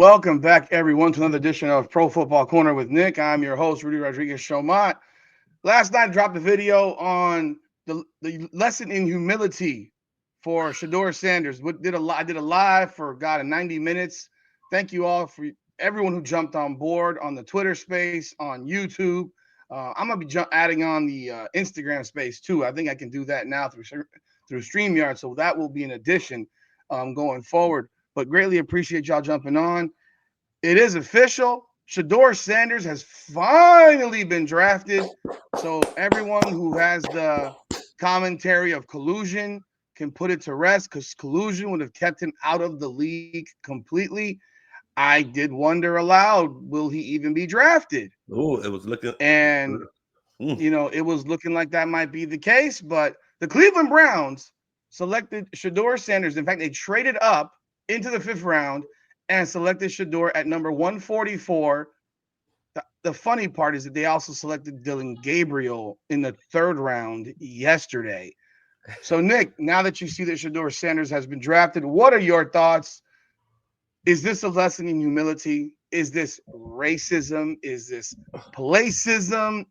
Welcome back, everyone, to another edition of Pro Football Corner with Nick. I'm your host, Rudy Rodriguez-Shomont. Last night, I dropped a video on the lesson in humility for Shedeur Sanders. I did a live for, in 90 minutes. Thank you all for everyone who jumped on board on the Twitter space, on YouTube. I'm going to be adding on the Instagram space, too. I think I can do that now through StreamYard, so that will be an addition going forward. But greatly appreciate y'all jumping on. It is official. Shedeur Sanders has finally been drafted. So everyone who has the commentary of collusion can put it to rest, because collusion would have kept him out of the league completely. I did wonder aloud, will he even be drafted? Oh, it was looking. And, it was looking like that might be the case. But the Cleveland Browns selected Shedeur Sanders. In fact, they traded up into the 5th round and selected Shedeur at number 144. The funny part is that they also selected Dillon Gabriel in the 3rd round yesterday. So, Nick, now that you see that Shedeur Sanders has been drafted, what are your thoughts? Is this a lesson in humility? Is this racism? Is this placism?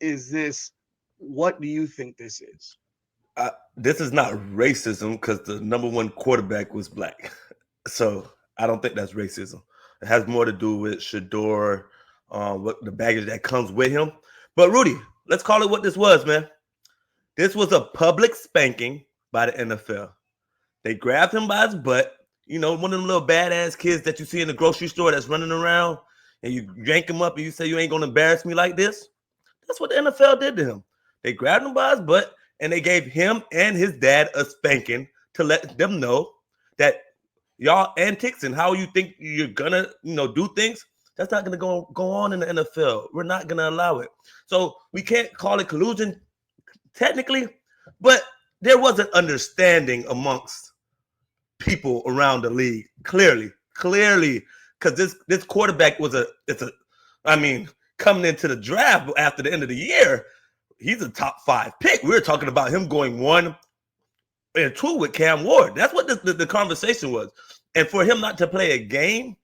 What do you think this is? This is not racism because the number 1 quarterback was black. So I don't think that's racism. It has more to do with Shedeur, what the baggage that comes with him. But Rudy, let's call it what this was, man. This was a public spanking by the NFL. They grabbed him by his butt. One of them little badass kids that you see in the grocery store that's running around, and you yank him up and you say, you ain't going to embarrass me like this. That's what the NFL did to him. They grabbed him by his butt, and they gave him and his dad a spanking to let them know that y'all antics and how you think you're gonna, do things, that's not gonna go on in the NFL. We're not gonna allow it. So we can't call it collusion technically, but there was an understanding amongst people around the league. Clearly, because this quarterback coming into the draft after the end of the year, he's a top 5 pick. We were talking about him going 1 and 2 with Cam Ward. That's what the conversation was. And for him not to play a game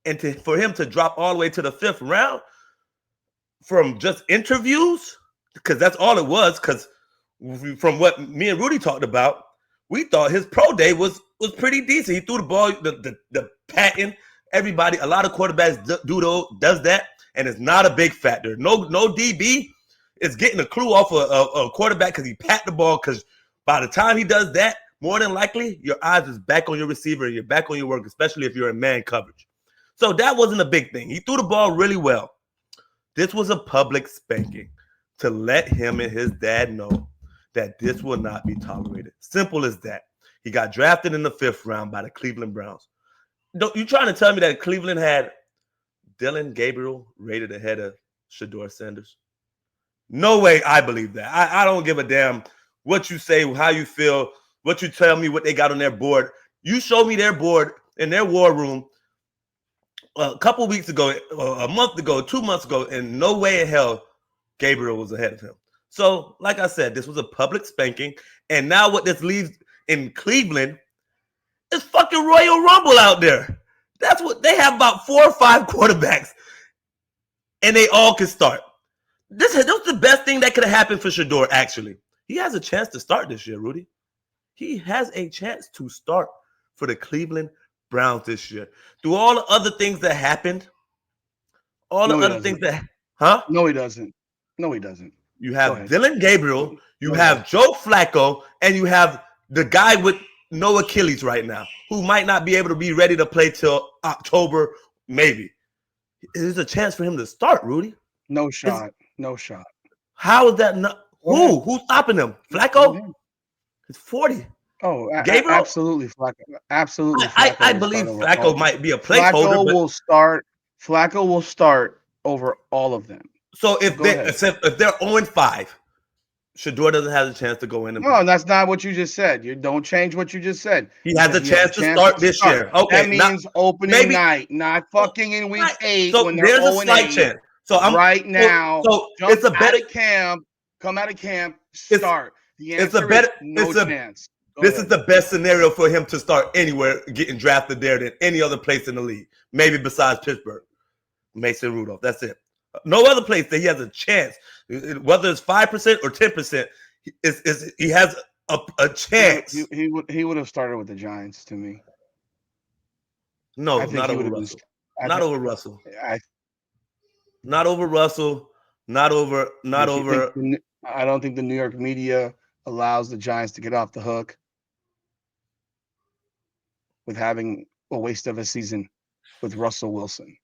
and for him to drop all the way to the 5th round from just interviews, because that's all it was, because from what me and Rudy talked about, we thought his pro day was pretty decent. He threw the ball, the patting. Everybody, a lot of quarterbacks does that, and it's not a big factor. No DB is getting a clue off a quarterback because he pat the ball, because by the time he does that, more than likely, your eyes is back on your receiver and you're back on your work, especially if you're in man coverage. So that wasn't a big thing. He threw the ball really well. This was a public spanking to let him and his dad know that this will not be tolerated. Simple as that. He got drafted in the 5th round by the Cleveland Browns. You trying to tell me that Cleveland had Dillon Gabriel rated ahead of Shedeur Sanders? No way I believe that. I don't give a damn what you say, how you feel, what you tell me, what they got on their board. You showed me their board in their war room a couple weeks ago, a month ago, 2 months ago, and no way in hell Gabriel was ahead of him. So, like I said, this was a public spanking. And now what this leaves in Cleveland is fucking Royal Rumble out there. That's what they have, about 4 or 5 quarterbacks, and they all can start. This was the best thing that could have happened for Shedeur, actually. He has a chance to start this year, Rudy. He has a chance to start for the Cleveland Browns this year. Through all the other things that happened, No, he doesn't. You have Dillon Gabriel, you have Joe Flacco, and you have the guy with no Achilles right now, who might not be able to be ready to play till October, maybe. There's a chance for him to start, Rudy. No shot. How is that not? Who's stopping him? Flacco? It's 40. Oh, Gabriel? Absolutely, Flacco. Absolutely. Flacco I believe Flacco might be a placeholder. Flacco will start over all of them. So if they're 0-5, Shedeur doesn't have a chance to go in. No, that's not what you just said. You don't change what you just said. He has a chance to start this year. Okay, that means opening night, not fucking in week 8 so when they're there's a slight chance. So I'm right now. So it's a better camp. Come out of camp. Start. The answer is no chance. This is the best scenario for him to start anywhere getting drafted there than any other place in the league. Maybe besides Pittsburgh. Mason Rudolph. That's it. No other place that he has a chance. Whether it's 5% or 10%, he has a chance. He would have started with the Giants to me. No, not over Russell. Not over Russell. Not over Russell. Not over. I don't think the New York media allows the Giants to get off the hook with having a waste of a season with Russell Wilson.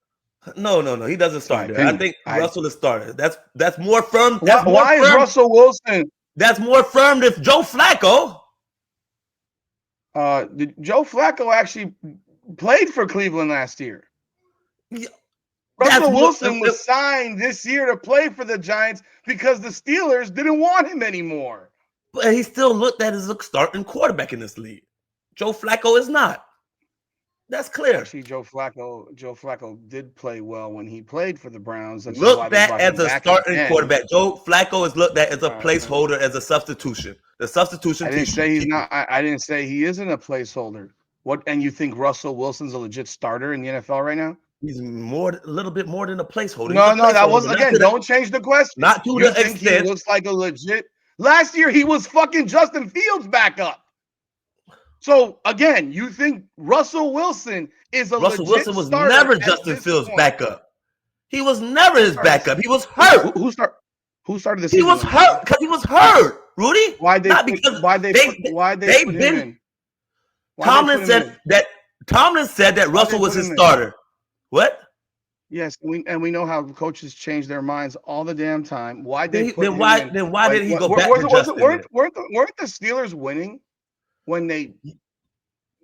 No. He doesn't start there. I think Russell is started. That's more firm. Why is Russell Wilson? That's more firm than Joe Flacco. Joe Flacco actually played for Cleveland last year. Yeah, Russell Wilson was signed this year to play for the Giants because the Steelers didn't want him anymore. But he still looked at as a starting quarterback in this league. Joe Flacco is not. That's clear. Actually, Joe Flacco did play well when he played for the Browns. Looked at as a starting quarterback. Joe Flacco is looked at as a placeholder, as a substitution. The substitution. I didn't say he's not. I didn't say he isn't a placeholder. What? And you think Russell Wilson's a legit starter in the NFL right now? He's a little bit more than a placeholder. No, that wasn't. Again, don't change the question. Not to the extent. He looks like a legit. Last year he was fucking Justin Fields backup. So again, you think Russell Wilson is a Russell legit Wilson was starter never Justin Fields' backup. He was never his backup. He was hurt. Who started this? He was hurt because he was hurt. Rudy. Why they put him in? Tomlin said that Russell was his starter. What? Yes, we know how coaches change their minds all the damn time. Why did he then why did he go back to Justin? Weren't the Steelers winning when they?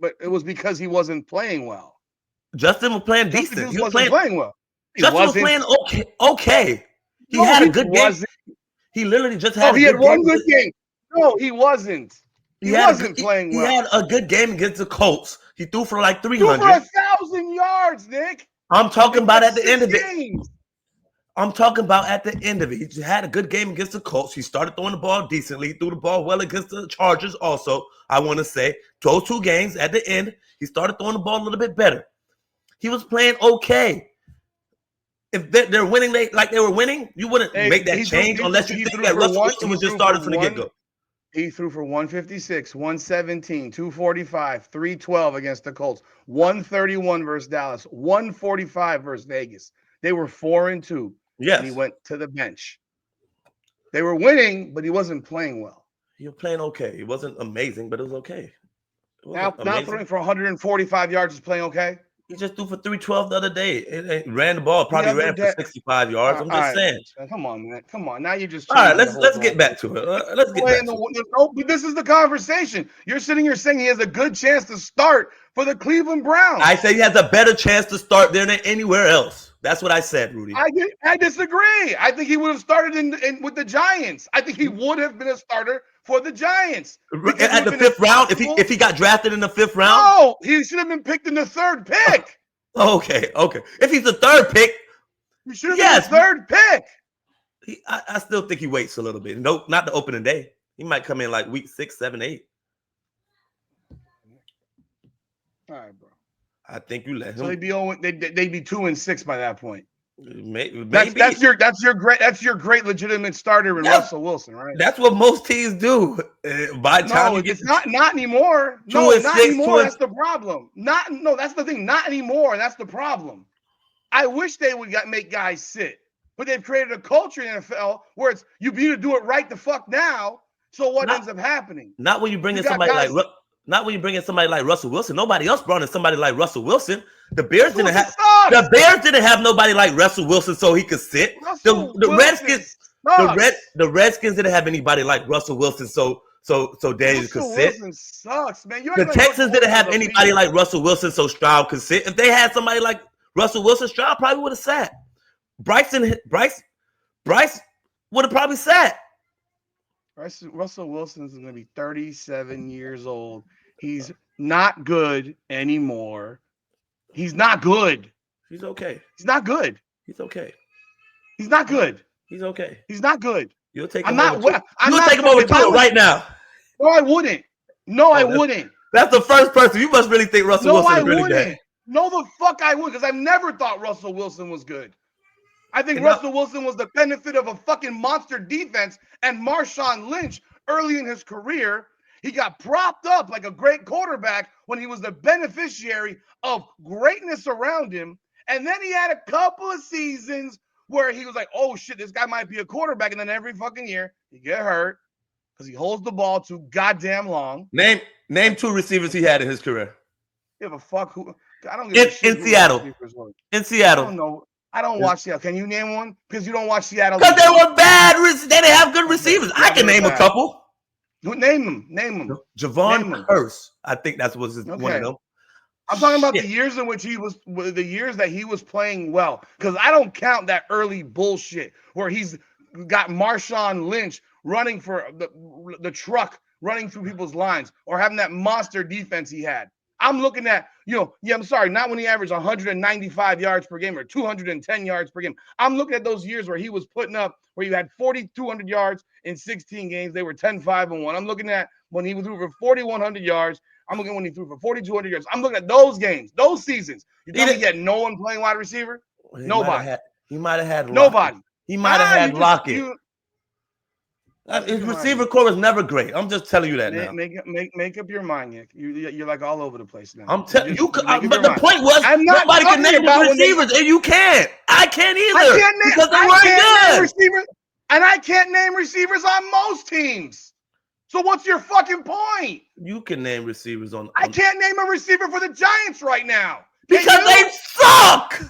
But it was because he wasn't playing well. Justin was playing decent. He wasn't playing well. Justin was playing okay. He had a good game. He literally just had. He had one good game. No, he wasn't. He wasn't playing well. He had a good game against the Colts. He threw for like 300. Threw for 1,000 yards, Nick. I'm talking about at the end of it. I'm talking about at the end of it. He had a good game against the Colts. He started throwing the ball decently. He threw the ball well against the Chargers also, I want to say. Those 2 games at the end, he started throwing the ball a little bit better. He was playing okay. If they're winning like they were winning, you wouldn't make that change unless you think that Russell Wilson was just started from the get-go. He threw for 156, 117, 245, 312 against the Colts, 131 versus Dallas, 145 versus Vegas. They were 4-2. Yes. And he went to the bench. They were winning, but he wasn't playing well. He was playing okay. It wasn't amazing, but it was okay. Now throwing for 145 yards is playing okay? He just threw for 312 the other day. It ran the ball, probably ran for 65 yards. I'm just saying. Come on, man. Come on. Now you just. All right, let's get back to it. Let's get back to it. No, but this is the conversation. You're sitting here saying he has a good chance to start for the Cleveland Browns. I say he has a better chance to start there than anywhere else. That's what I said, Rudy. I disagree. I think he would have started in with the Giants. I think he would have been a starter for the Giants. At the 5th round, if he got drafted in the 5th round? No, he should have been picked in the 3rd pick. Okay. If he's the 3rd pick, he should have been the 3rd pick. I still think he waits a little bit. No, not the opening day. He might come in like week 6, 7, 8. All right, bro. I think you let him. So they'd be 2-6 by that point. Maybe. That's your great legitimate starter in Russell Wilson, right? That's what most teams do. By the time it's not anymore. No, not anymore. That's the problem. That's the thing. Not anymore. That's the problem. I wish they would make guys sit, but they've created a culture in the NFL where it's you either do it right the fuck now. So what ends up happening? Not when you bring in somebody like. Not when you bring in somebody like Russell Wilson. Nobody else brought in somebody like Russell Wilson. The Bears didn't have nobody like Russell Wilson so he could sit. The Redskins didn't have anybody like Russell Wilson so Daniel could sit. Wilson sucks, man. The Texans didn't have anybody like Russell Wilson so Stroud could sit. If they had somebody like Russell Wilson, Stroud probably would have sat. Bryce would have probably sat. Russell Wilson is going to be 37 years old. He's not good anymore. He's not good. He's okay. He's not good. He's okay. He's not good. He's okay. He's not good. You'll take him over to it right now. No, I wouldn't. No, I wouldn't. That's the first person. You must really think Russell Wilson is really bad. No, the fuck I would, because I've never thought Russell Wilson was good. I think And Russell Wilson was the benefit of a fucking monster defense and Marshawn Lynch early in his career. He got propped up like a great quarterback when he was the beneficiary of greatness around him. And then he had a couple of seasons where he was like, oh shit, this guy might be a quarterback. And then every fucking year he get hurt because he holds the ball too goddamn long. Name 2 receivers he had in his career. Give a fuck who. I don't give a shit in Seattle. In Seattle. I don't know. I don't watch Seattle. Can you name one? Because you don't watch Seattle. Because they were bad. They didn't have good receivers. I can name a couple. Name them. Javon Curse. I think that's one of them. I'm talking about the years in which the years that he was playing well. Because I don't count that early bullshit where he's got Marshawn Lynch running for the truck, running through people's lines, or having that monster defense he had. I'm looking at, I'm sorry, not when he averaged 195 yards per game or 210 yards per game. I'm looking at those years where he was putting up, where you had 4,200 yards in 16 games. They were 10-5-1. I'm looking at when he threw for 4,100 yards. I'm looking at when he threw for 4,200 yards. I'm looking at those games, those seasons. You tell me he had no one playing wide receiver? Nobody. He might have had nobody. He might have had Lockett. His receiver core was never great. I'm just telling you that now. Make up your mind, Nick. You're like all over the place now. I'm telling you. But the point was, nobody can name the receivers, and you can't. I can't either. Because they weren't good. And I can't name receivers on most teams. So what's your fucking point? You can name receivers on. I can't name a receiver for the Giants right now. Because they suck.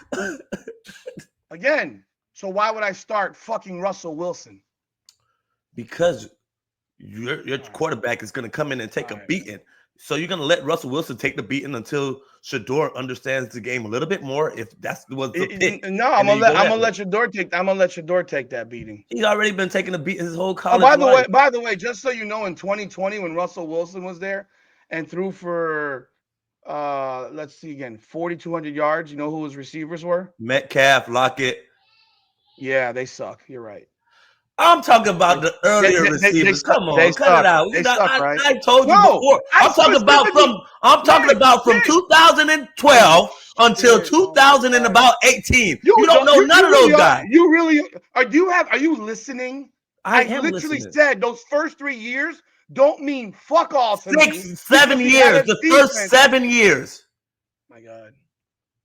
Again. So why would I start fucking Russell Wilson? Because your quarterback is going to come in and take a beating. So you're going to let Russell Wilson take the beating until Shedeur understands the game a little bit more. If that was the pick. No, I'm gonna let Shedeur take that beating. He's already been taking a beating his whole college life. By the way, just so you know, in 2020 when Russell Wilson was there and threw for let's see again, 4,200 yards, you know who his receivers were? Metcalf, Lockett. Yeah, they suck. You're right. I'm talking about the earlier receivers. Come on, cut it out. I told you before. I'm talking about from 2012 until 2018. You don't know none of those guys. You really are you listening? I literally said those first 3 years don't mean fuck all to me. 7 years. The first 7 years. My God.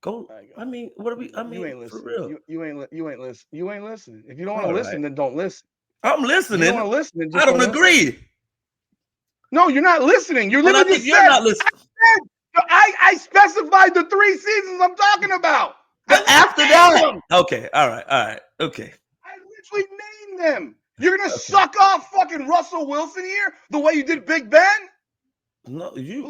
Go. I mean, what are we? I mean, you ain't listening. For real. You ain't listening. You ain't listening. If you don't want to listen, then don't listen. I'm listening. You don't want to listen. I don't agree. No, you're not listening. You're literally you're not listening. I specified the 3 seasons I'm talking about. But after that, okay, all right, okay. I literally named them. You're gonna suck off fucking Russell Wilson here the way you did Big Ben? No, you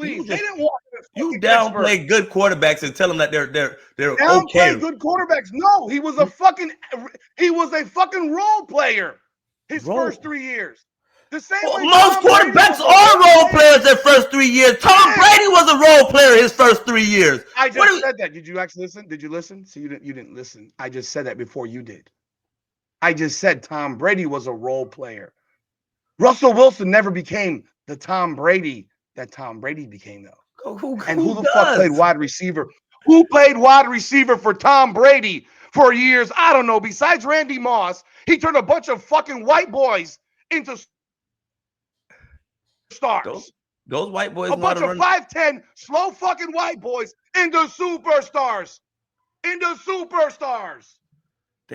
downplay good quarterbacks and tell them that they're downplay good quarterbacks. No, he was a fucking role player his first 3 years. The same way most quarterbacks are role players their first 3 years. Tom Brady was a role player his first 3 years. I just said that. Did you actually listen? Did you listen? So you didn't listen. I just said that before you did. I just said Tom Brady was a role player. Russell Wilson never became the Tom Brady that Tom Brady became, though. Who the fuck played wide receiver? Who played wide receiver for Tom Brady for years? I don't know. Besides Randy Moss, he turned a bunch of fucking white boys into stars. Those white boys, a bunch of 5'10" slow fucking white boys into superstars. They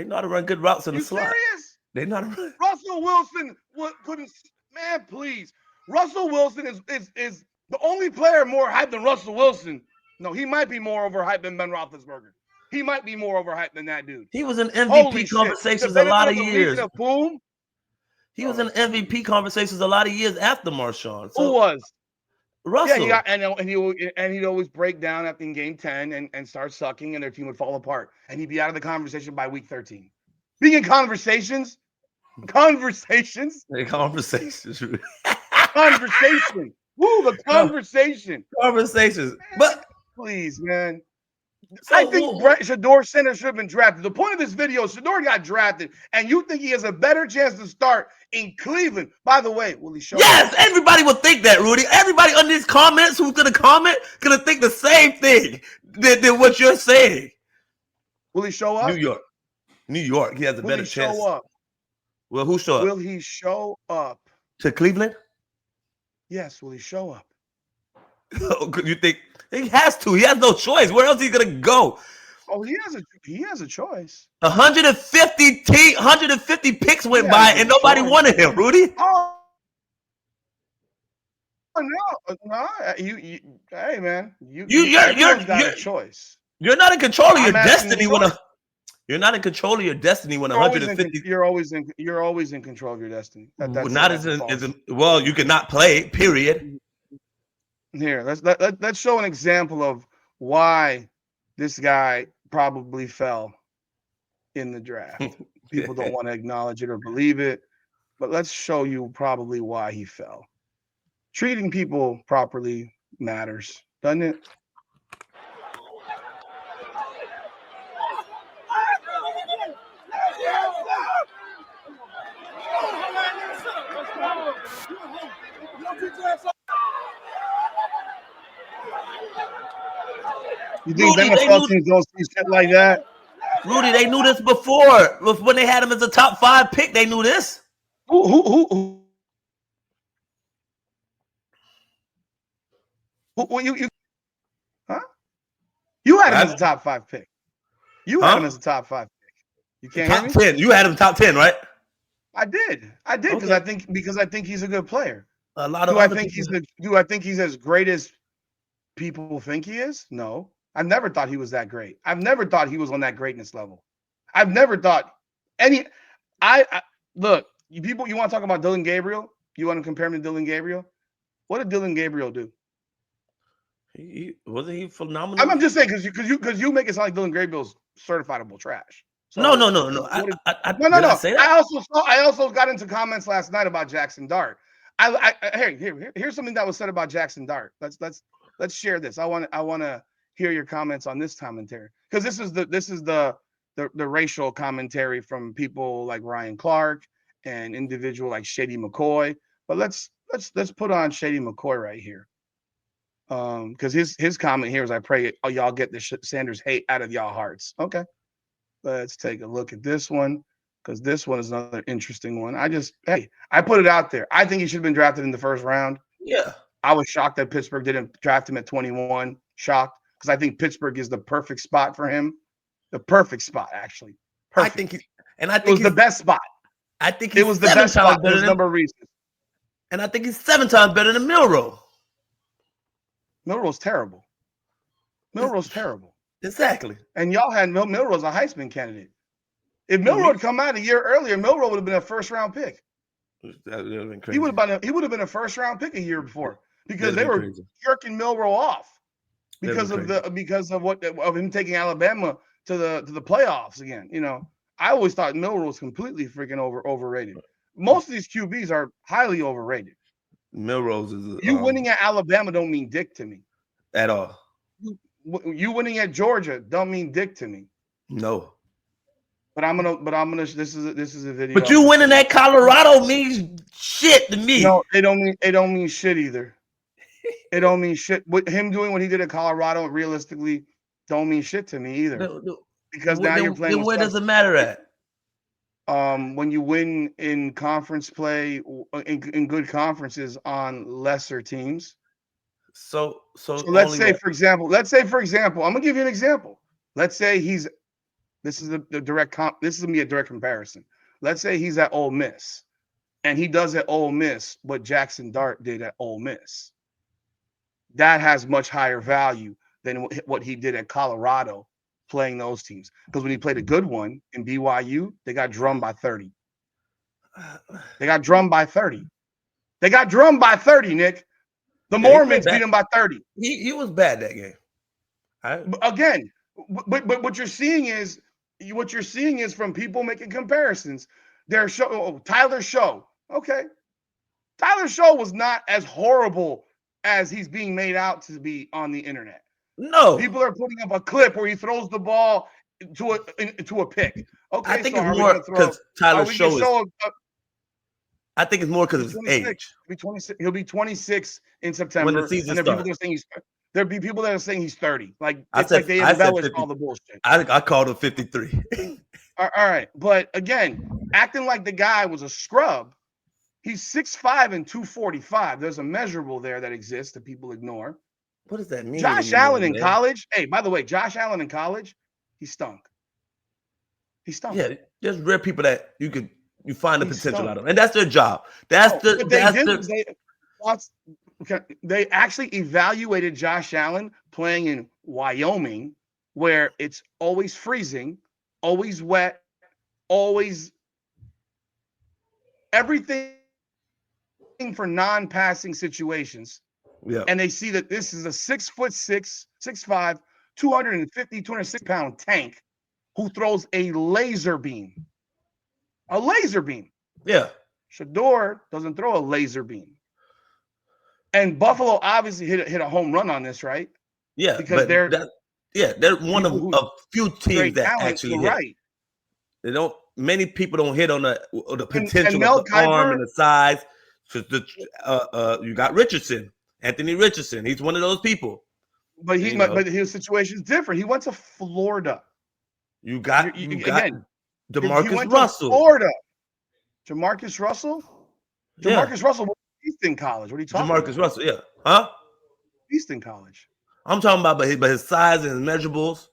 know how to run good routes in the slot. Serious? They know how to run. Russell Wilson couldn't. Man, please. Russell Wilson is the only player more hyped than Russell Wilson. No, he might be more overhyped than Ben Roethlisberger. He might be more overhyped than that dude. He was in MVP conversations a lot of years. Boom. He was in MVP conversations a lot of years after Marshawn. Who was? Russell. Yeah, and he'd always break down after in game 10 and start sucking, and their team would fall apart. And he'd be out of the conversation by week 13. Being in conversations. Conversation. Woo, the conversation. Conversations. Man, But please, man. I think Shedeur Sanders should have been drafted. The point of this video is Shedeur got drafted, and you think he has a better chance to start in Cleveland. By the way, will he show Yes, up? everybody would think that, Rudy. Everybody on these comments who's gonna comment gonna think the same thing than what you're saying. Will he show up? New York. New York. He has a better chance. Will he show up? Well, who show up? Will he show up? To Cleveland? Yes, will he show up? You think he has to? He has no choice. Where else is he gonna go? Oh, he has a choice. 150 picks went by and nobody wanted him, Rudy. Oh no! Hey man, everyone's got a choice. You're not in control of your destiny you're not in control of your destiny when 150. You're always in control of your destiny. Well, you cannot play. Period. Here, let's show an example of why this guy probably fell in the draft. People don't want to acknowledge it or believe it, but let's show you probably why he fell. Treating people properly matters, doesn't it? You think NFL teams don't see shit like that? Rudy, they knew this before. When they had him as a top 5 pick, they knew this. Who huh? You had him as a top 5 pick. You had him as a top 5 pick. You can't top 10. You had him top 10, right? I did because I think he's a good player. A lot of do I think he's as great as people think he is? No. I've never thought he was that great. I've never thought he was on that greatness level. I've never thought look, you want to talk about Dylan Gabriel? You want to compare him to Dylan Gabriel? What did Dylan Gabriel do? Wasn't he phenomenal? I'm just saying because you make it sound like Dylan Gabriel's certifiable trash. So, no. No. I also got into comments last night about Jackson Dart. Here's something that was said about Jackson Dart. Let's share this. I want to hear your comments on this commentary because this is the racial commentary from people like Ryan Clark and individual like Shady McCoy. But let's put on Shady McCoy right here. Because his comment here is, I pray y'all get the Sanders hate out of y'all hearts. Okay, let's take a look at this one because this one is another interesting one. I put it out there. I think he should have been drafted in the first round. Yeah, I was shocked that Pittsburgh didn't draft him at 21. Shocked because I think Pittsburgh is the perfect spot for him. The perfect spot, actually. Perfect. I think it was the best spot. I think it was the best spot for a number of reasons. And I think he's 7 times better than Milroe. Milroe's terrible. Milroe's terrible. Exactly. And y'all had Milroe as a Heisman candidate. If Milroe had come out a year earlier, Milroe would have been a first-round pick. That would have been crazy. He would have been a first-round pick a year before because they were jerking Milroe off because of him taking Alabama to the playoffs again. You know, I always thought Milroe was completely freaking overrated. Most of these QBs are highly overrated. Milroe's is you winning at Alabama don't mean dick to me at all. You winning at Georgia don't mean dick to me. No. But I'm gonna. This is a video. But you winning at Colorado means shit to me. No, it don't mean shit either. It don't mean shit. With him doing what he did at Colorado, realistically, don't mean shit to me either. Because now you're playing. Then where does it matter at? When you win in conference play in good conferences on lesser teams. So let's say for example, I'm gonna give you an example. Let's say this is gonna be a direct comparison. Let's say he's at Ole Miss and he does at Ole Miss what Jackson Dart did at Ole Miss. That has much higher value than what he did at Colorado playing those teams. Because when he played a good one in BYU, they got drummed by 30. They got drummed by 30, Nick. The Mormons beat him by 30. He was bad that game. Again, but what you're seeing is from people making comparisons. Tyler Show. Okay. Tyler Show was not as horrible as he's being made out to be on the internet. No, People are putting up a clip where he throws the ball into a pick. I Okay, think so it's are we more going to throw? because Tyler Are we going to Show is. show? I think it's more because of He's his 26. age. He'll be 26. He'll be 26 in When the September, season and there are people starts, that are saying there'll be people that are saying he's 30. Like I it's like said they I said embellished 50. all the bullshit. I called him 53. All right, but again, acting like the guy was a scrub. He's 6'5" and 245. There's a measurable there that exists that people ignore. What does that mean Josh anymore, Allen in man? college. Hey, by the way, Josh Allen in college, he stunk. He stunk. Yeah, there's rare people that you find the He potential out stunk. of, and that's their job. That's the What they that's did was the they actually evaluated Josh Allen playing in Wyoming, where it's always freezing, always wet, always everything for non-passing situations. yeah And they see that this is a 6'6", 6'5", 250, 260-pound tank who throws a laser beam. A laser beam. yeah Shedeur doesn't throw a laser beam. And Buffalo obviously hit a home run on this, right? yeah, Because but they're they're one people of who a few teams great that talent to actually the hit. right. They don't. Many people don't hit on the And potential of Mel the arm Kiper, and the size. So you got Richardson, Anthony Richardson. He's one of those people. but You know, his situation is different. He went to Florida. you got Again, he DeMarcus went to Russell. Florida. Jamarcus Russell? Yeah, Jamarcus Russell was Easton College. What are you talking Jamarcus about? Russell. Yeah, huh? Easton College. I'm talking about, but his size and his measurables.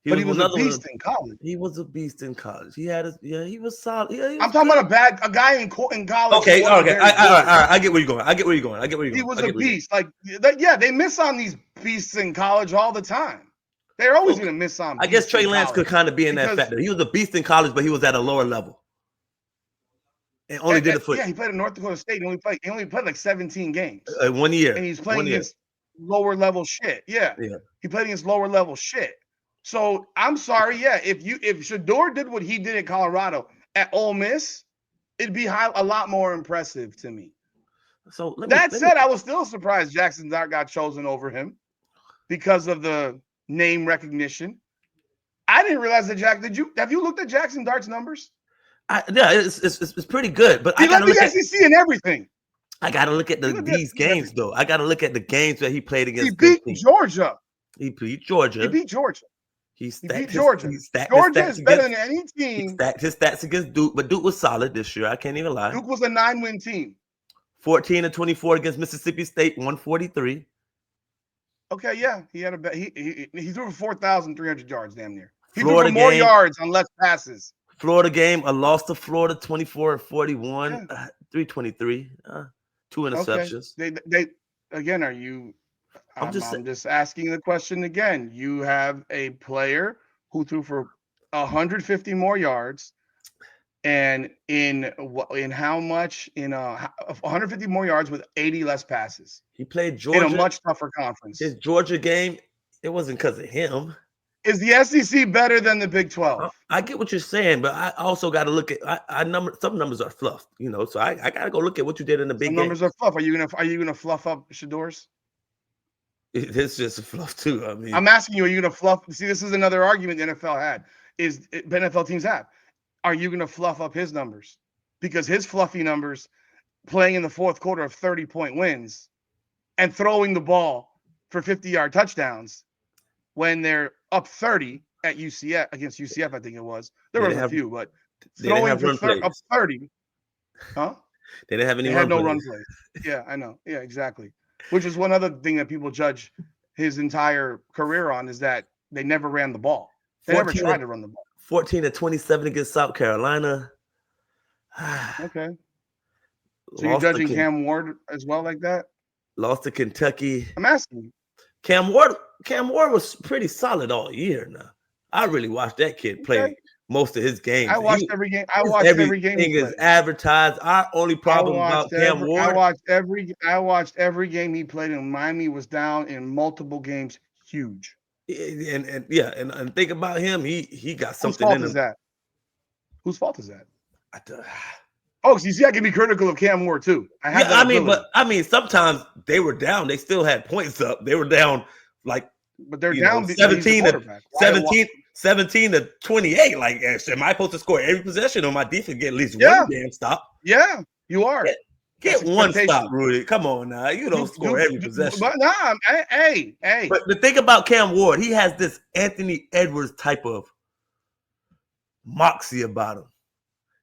He But was he was a another one. beast in college. He was a beast in college. He had he was solid. Yeah, he I'm was talking good. about a guy in college who Okay, wasn't okay. very All good. right, all right. I get where you're going. I get where you're going. I get where you're He going. was I a get where you're beast. Like, yeah, they miss on these beasts in college all the time. They're always going. going to miss on I guess beasts Trey in Lance could college kind of be in that because factor. He was a beast in college, but he was at a lower level and only did it for yeah, he played at North Dakota State. He only played like 17 games, 1 year. and he's 1 playing year. against lower level shit. Yeah, Yeah. he played against lower level shit. So I'm sorry. Yeah, if Shedeur did what he did at Colorado at Ole Miss, it'd be a lot more impressive to me. So That said, I was still surprised Jackson Dart got chosen over him because of the name recognition. I didn't realize that have you looked at Jackson Dart's numbers? yeah, it's pretty good, but He I led gotta the look at SEC in everything. I gotta look at these games though. I gotta look at the games that he played He against good beat teams. Georgia. He beat He Georgia. beat Georgia. He He beat stacked Georgia. his Georgia stats is better against than any he team. stacked his stats against Duke, but Duke was solid this year. I can't even lie. Duke was a 9-win team. 14 and 24 against Mississippi State, 143. Okay, yeah, he had he threw for 4,300 yards, damn near. He Florida threw for more game, yards on less passes. Florida game, a loss to Florida, 24-41, Yeah. 323, 2 interceptions. Okay, they again. Are you? I'm just asking the question again. You have a player who threw for 150 more yards, and in how much? In 150 more yards with 80 less passes. He played Georgia in a much tougher conference. His Georgia game, it wasn't because of him. Is the SEC better than the Big 12? I get what you're saying, but I also got to look at some numbers are fluffed, so I got to go look at what you did in the big game. Numbers are fluff. Are you gonna fluff up Shedeur's? It's just a fluff too. I mean, I'm asking you, are you gonna fluff? See, this is another argument the NFL had. NFL teams have. Are you gonna fluff up his numbers? Because his fluffy numbers, playing in the fourth quarter of 30-point wins, and throwing the ball for 50-yard touchdowns when they're up 30 at UCF against UCF, I think it was. There was a few, but throwing for up 30, huh? They didn't have any. They had no run plays. Yeah, I know. Yeah, exactly. Which is one other thing that people judge his entire career on is that they never ran the ball. They never tried to run the ball. 14-27 against South Carolina. Okay. So you're judging Cam Ward as well like that? Lost to Kentucky. I'm asking you. Cam Ward was pretty solid all year now. I really watched that kid play most of his games. I watched every game. I watched every game. Everything is advertised. Our only problem about Cam Ward. I watched every game he played, and Miami was down in multiple games. Huge. And think about him. He got something in him. Whose fault is that? Oh, so you see, I can be critical of Cam Ward too. I mean, sometimes they were down. They still had points up. They were down like but they're you know, down. 17 to 28. Like, am I supposed to score every possession, or my defense get at least one Yeah. damn stop? Yeah, you are. Get one stop, Rudy. Come on now. You don't score every possession. But nah, hey. But the thing about Cam Ward, he has this Anthony Edwards type of moxie about him.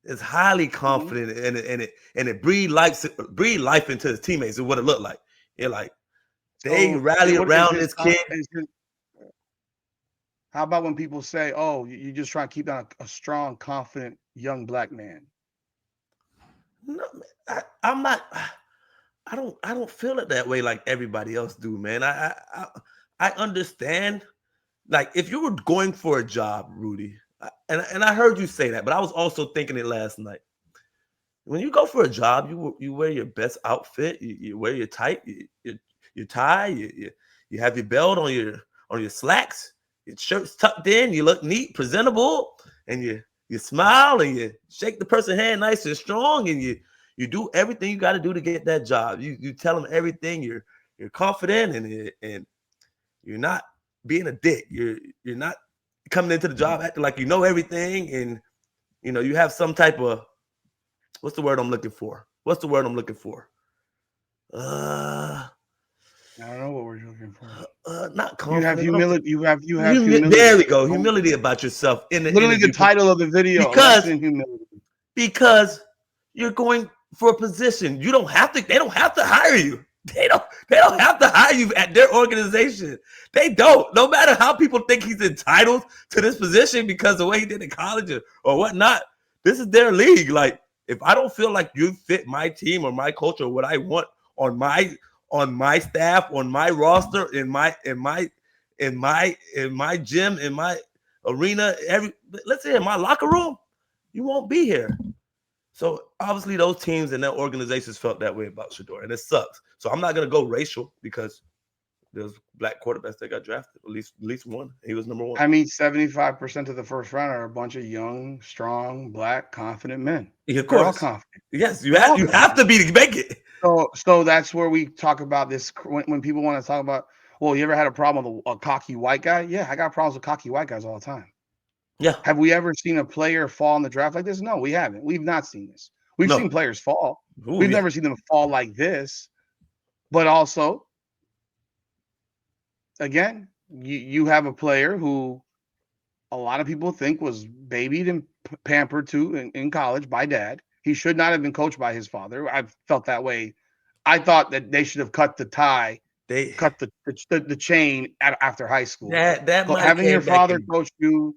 It's highly confident, and it breathe life into his teammates. Is what it looked like. You're like, they rally around this kid. How about when people say, "Oh, you just trying to keep down a strong, confident young black man"? No, I'm not. I don't feel it that way like everybody else do, man. I understand. Like, if you were going for a job, Rudy, and I heard you say that, but I was also thinking it last night. When you go for a job, you wear your best outfit, you wear your tight, your tie, you have your belt on your slacks, your shirt's tucked in, you look neat, presentable, and you smile and you shake the person's hand nice and strong, and you do everything you got to do to get that job. You tell them everything. You're confident, and you're not being a dick. You're not coming into the job acting like you know everything, and you have some type of, what's the word I'm looking for? I don't know what we're looking for. Not confident. You have humility. You have humility. There we go. Humility about yourself. Literally the title of the video. Because you're going for a position. You don't have to. They don't have to hire you. They don't have to hire you at their organization. They don't. No matter how people think he's entitled to this position because of the way he did in college or whatnot, this is their league. Like, if I don't feel like you fit my team or my culture or what I want on my staff, on my roster, in my gym, in my arena, let's say in my locker room, you won't be here. So obviously those teams and their organizations felt that way about Shedeur, and it sucks. So I'm not gonna go racial because there's black quarterbacks that got drafted. At least one. He was number one. I mean, 75% of the first round are a bunch of young, strong, black, confident men. Yeah, of course. They're all confident. Yes, you have to be to make it. So that's where we talk about this when people want to talk about, well, you ever had a problem with a cocky white guy? Yeah, I got problems with cocky white guys all the time. Yeah. Have we ever seen a player fall in the draft like this? No, we haven't. We've not seen this. We've seen players fall. We've never seen them fall like this. But also, again, you have a player who a lot of people think was babied and pampered to in college by dad. He should not have been coached by his father. I've felt that way. I thought that they should have cut the tie, cut the chain after high school. Having your father coach you,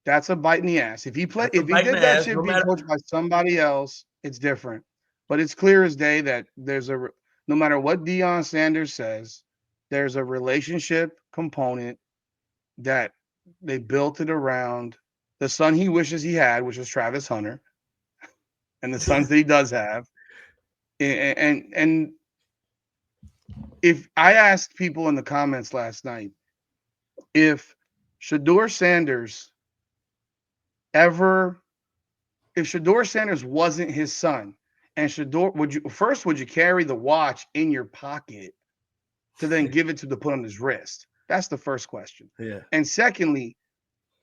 that's a bite in the ass. If he did that shit being coached by somebody else, it's different. But it's clear as day that no matter what Shedeur Sanders says, there's a relationship component that they built it around the son he wishes he had, which is Travis Hunter, and the sons that he does have. And if I asked people in the comments last night, if Shedeur Sanders wasn't his son, and Shedeur, would you carry the watch in your pocket to then give it to put on his wrist? That's the first question. Yeah. And secondly,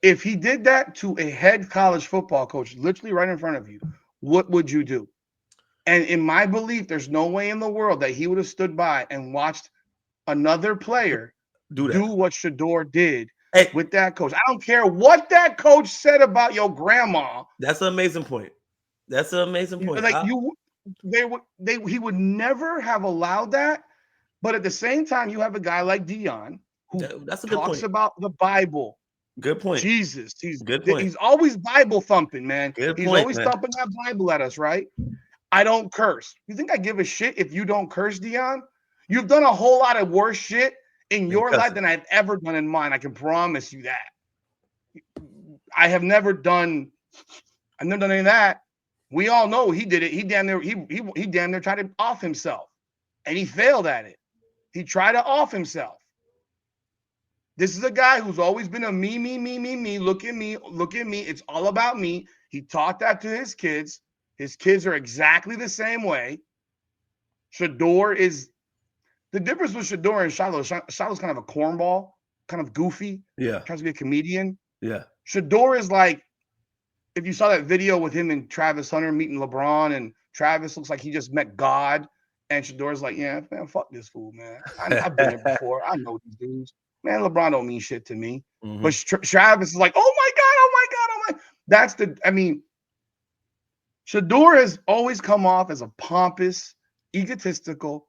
if he did that to a head college football coach, literally right in front of you, what would you do? And in my belief, there's no way in the world that he would have stood by and watched another player do what Shedeur did with that coach. I don't care what that coach said about your grandma. That's an amazing point. Like he would never have allowed that. But at the same time, you have a guy like Deion who talks about the Bible. Good point. Jesus, he's always Bible thumping, man. He's always thumping that Bible at us, right? I don't curse. You think I give a shit if you don't curse, Deion? You've done a whole lot of worse shit in your life than I've ever done in mine. I can promise you that. I've never done any of that. We all know he did it. He damn near tried to off himself, and he failed at it. He tried to off himself. This is a guy who's always been a me. Look at me. It's all about me. He taught that to his kids. His kids are exactly the same way. Shedeur is The difference with Shedeur and Shiloh's kind of a cornball, kind of goofy. Yeah. Tries to be a comedian. Yeah. Shedeur is like, if you saw that video with him and Travis Hunter meeting LeBron, and Travis looks like he just met God, and Shedeur's like, yeah, man, fuck this fool, man. I've been here before. I know these dudes. Man, LeBron don't mean shit to me. Mm-hmm. But Travis is like, oh my God, oh my God, oh my. That's Shedeur has always come off as a pompous, egotistical,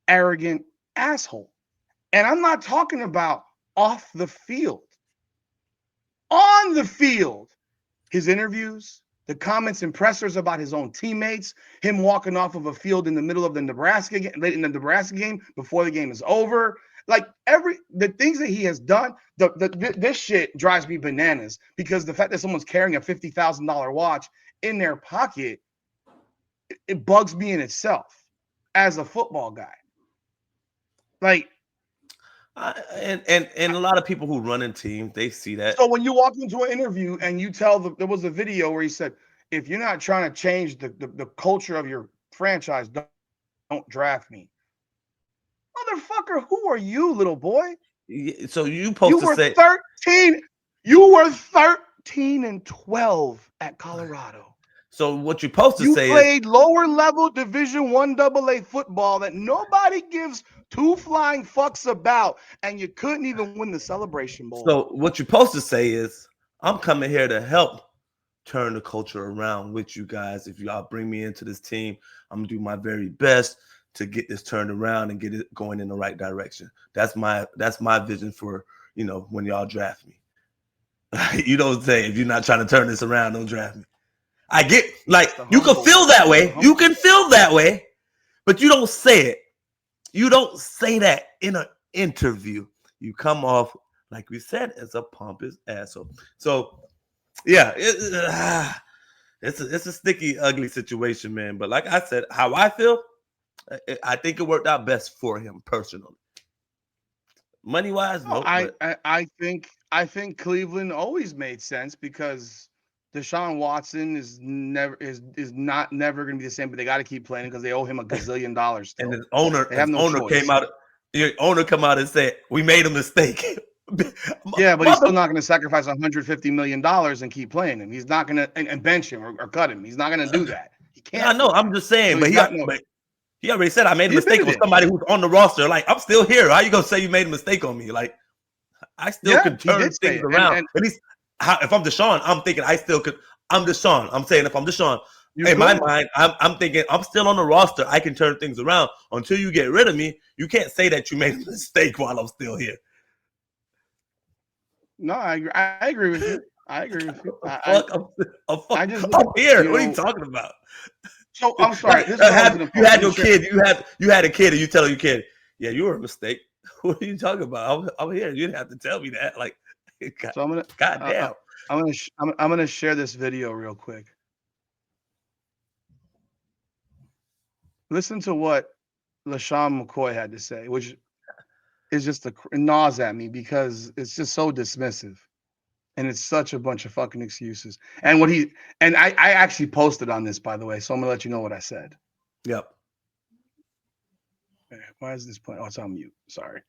arrogant asshole. And I'm not talking about off the field. On the field, his interviews, the comments and pressers about his own teammates, him walking off of a field in the middle of the Nebraska game, late in the Nebraska game before the game is over. Like the things that he has done, this shit drives me bananas, because the fact that someone's carrying a $50,000 watch in their pocket, it bugs me in itself as a football guy. Like, and a lot of people who run in teams, they see that. So when you walk into an interview and you tell there was a video where he said, if you're not trying to change the culture of your franchise, don't draft me. Motherfucker, who are you, little boy? So you were 13. You were 13-12 at Colorado. So what you're supposed to say is, you played lower level Division I AA football that nobody gives two flying fucks about, and you couldn't even win the Celebration Bowl. So what you're supposed to say is, I'm coming here to help turn the culture around with you guys. If y'all bring me into this team, I'm gonna do my very best to get this turned around and get it going in the right direction. That's my vision for, when y'all draft me. You don't say, if you're not trying to turn this around, don't draft me. I get, like, you can feel that way. You can feel that way, but you don't say it. You don't say that in an interview. You come off, like we said, as a pompous asshole. So, yeah, it's a sticky, ugly situation, man. But like I said, how I feel, I think it worked out best for him personally. Money-wise, no. I think Cleveland always made sense, because Deshaun Watson is never going to be the same, but they got to keep playing because they owe him $1 gazillion still. And his owner came out. Your owner come out and said, "We made a mistake." Yeah, but he's still not going to sacrifice $150 million and keep playing him. He's not going to and bench him or cut him. He's not going to do that. He can't. I know. I'm just saying, So but he already said I made a mistake with somebody who's on the roster. Like, I'm still here. How you gonna say you made a mistake on me? Like, I still could turn things around. At least if I'm Deshaun, I'm thinking I still could. I'm Deshaun. I'm saying if I'm Deshaun, in my mind, I'm thinking I'm still on the roster. I can turn things around. Until you get rid of me, you can't say that you made a mistake while I'm still here. No, I agree with you. I agree with you. I'm here. What are you talking about? So I'm sorry. You had your kid. You had a kid, and you tell your kid, "Yeah, you were a mistake." What are you talking about? I'm here. You didn't have to tell me that. Like, goddamn. I'm gonna share this video real quick. Listen to what LaShawn McCoy had to say, which is just gnaws at me, because it's just so dismissive, and it's such a bunch of fucking excuses. And I actually posted on this, by the way, so I'm gonna let you know what I said. Yep. Why is this playing? Oh, it's on mute. Sorry.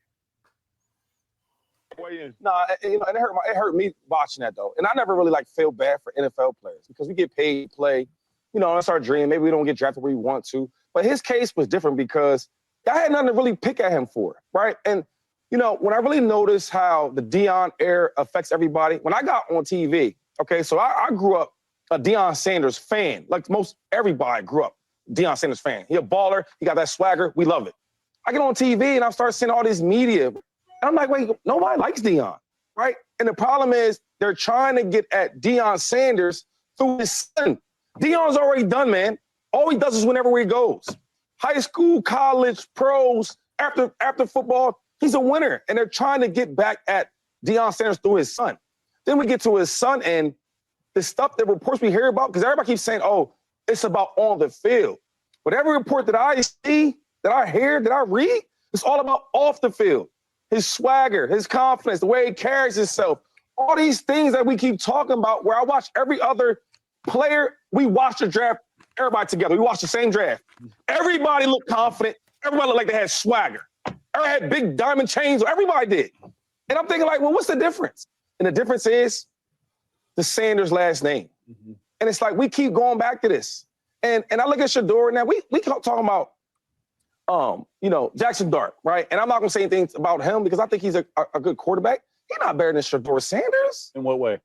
No, and it hurt me watching that, though. And I never really feel bad for NFL players, because we get paid to play. That's our dream. Maybe we don't get drafted where we want to. But his case was different, because I had nothing to really pick at him for, right? And when I really noticed how the Deion era affects everybody, when I got on TV, okay, so I grew up a Deion Sanders fan. Like most everybody grew up Deion Sanders fan. He a baller. He got that swagger. We love it. I get on TV and I start seeing all this media. And I'm like, wait, nobody likes Deion, right? And the problem is they're trying to get at Deion Sanders through his son. Deion's already done, man. All he does is win everywhere he goes. High school, college, pros, after football, he's a winner. And they're trying to get back at Deion Sanders through his son. Then we get to his son and the stuff that reports we hear about, because everybody keeps saying, oh, it's about on the field. But every report that I see, that I hear, that I read, it's all about off the field. His swagger, his confidence, the way he carries himself, all these things that we keep talking about, where I watch every other player, we watch the draft, everybody together. We watch the same draft. Everybody looked confident. Everybody looked like they had swagger. I had big diamond chains. Everybody did. And I'm thinking like, well, what's the difference? And the difference is the Sanders last name. Mm-hmm. And it's like, we keep going back to this. And I look at Shedeur now, we talking about, Jackson Dart, right? And I'm not going to say anything about him because I think he's a good quarterback. He's not better than Shedeur Sanders. In what way?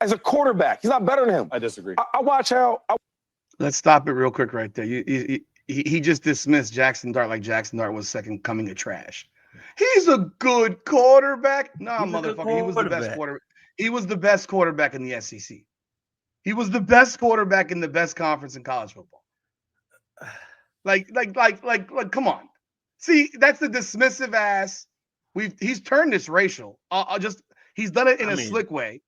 As a quarterback, he's not better than him. I disagree. I watch how. Let's stop it real quick right there. He just dismissed Jackson Dart like Jackson Dart was second coming of trash. He's a good quarterback. Nah, motherfucker, he was the best quarterback. He was the best quarterback in the SEC. He was the best quarterback in the best conference in college football. Like, come on. See, that's the dismissive ass. He's turned this racial. He's done it in a slick way.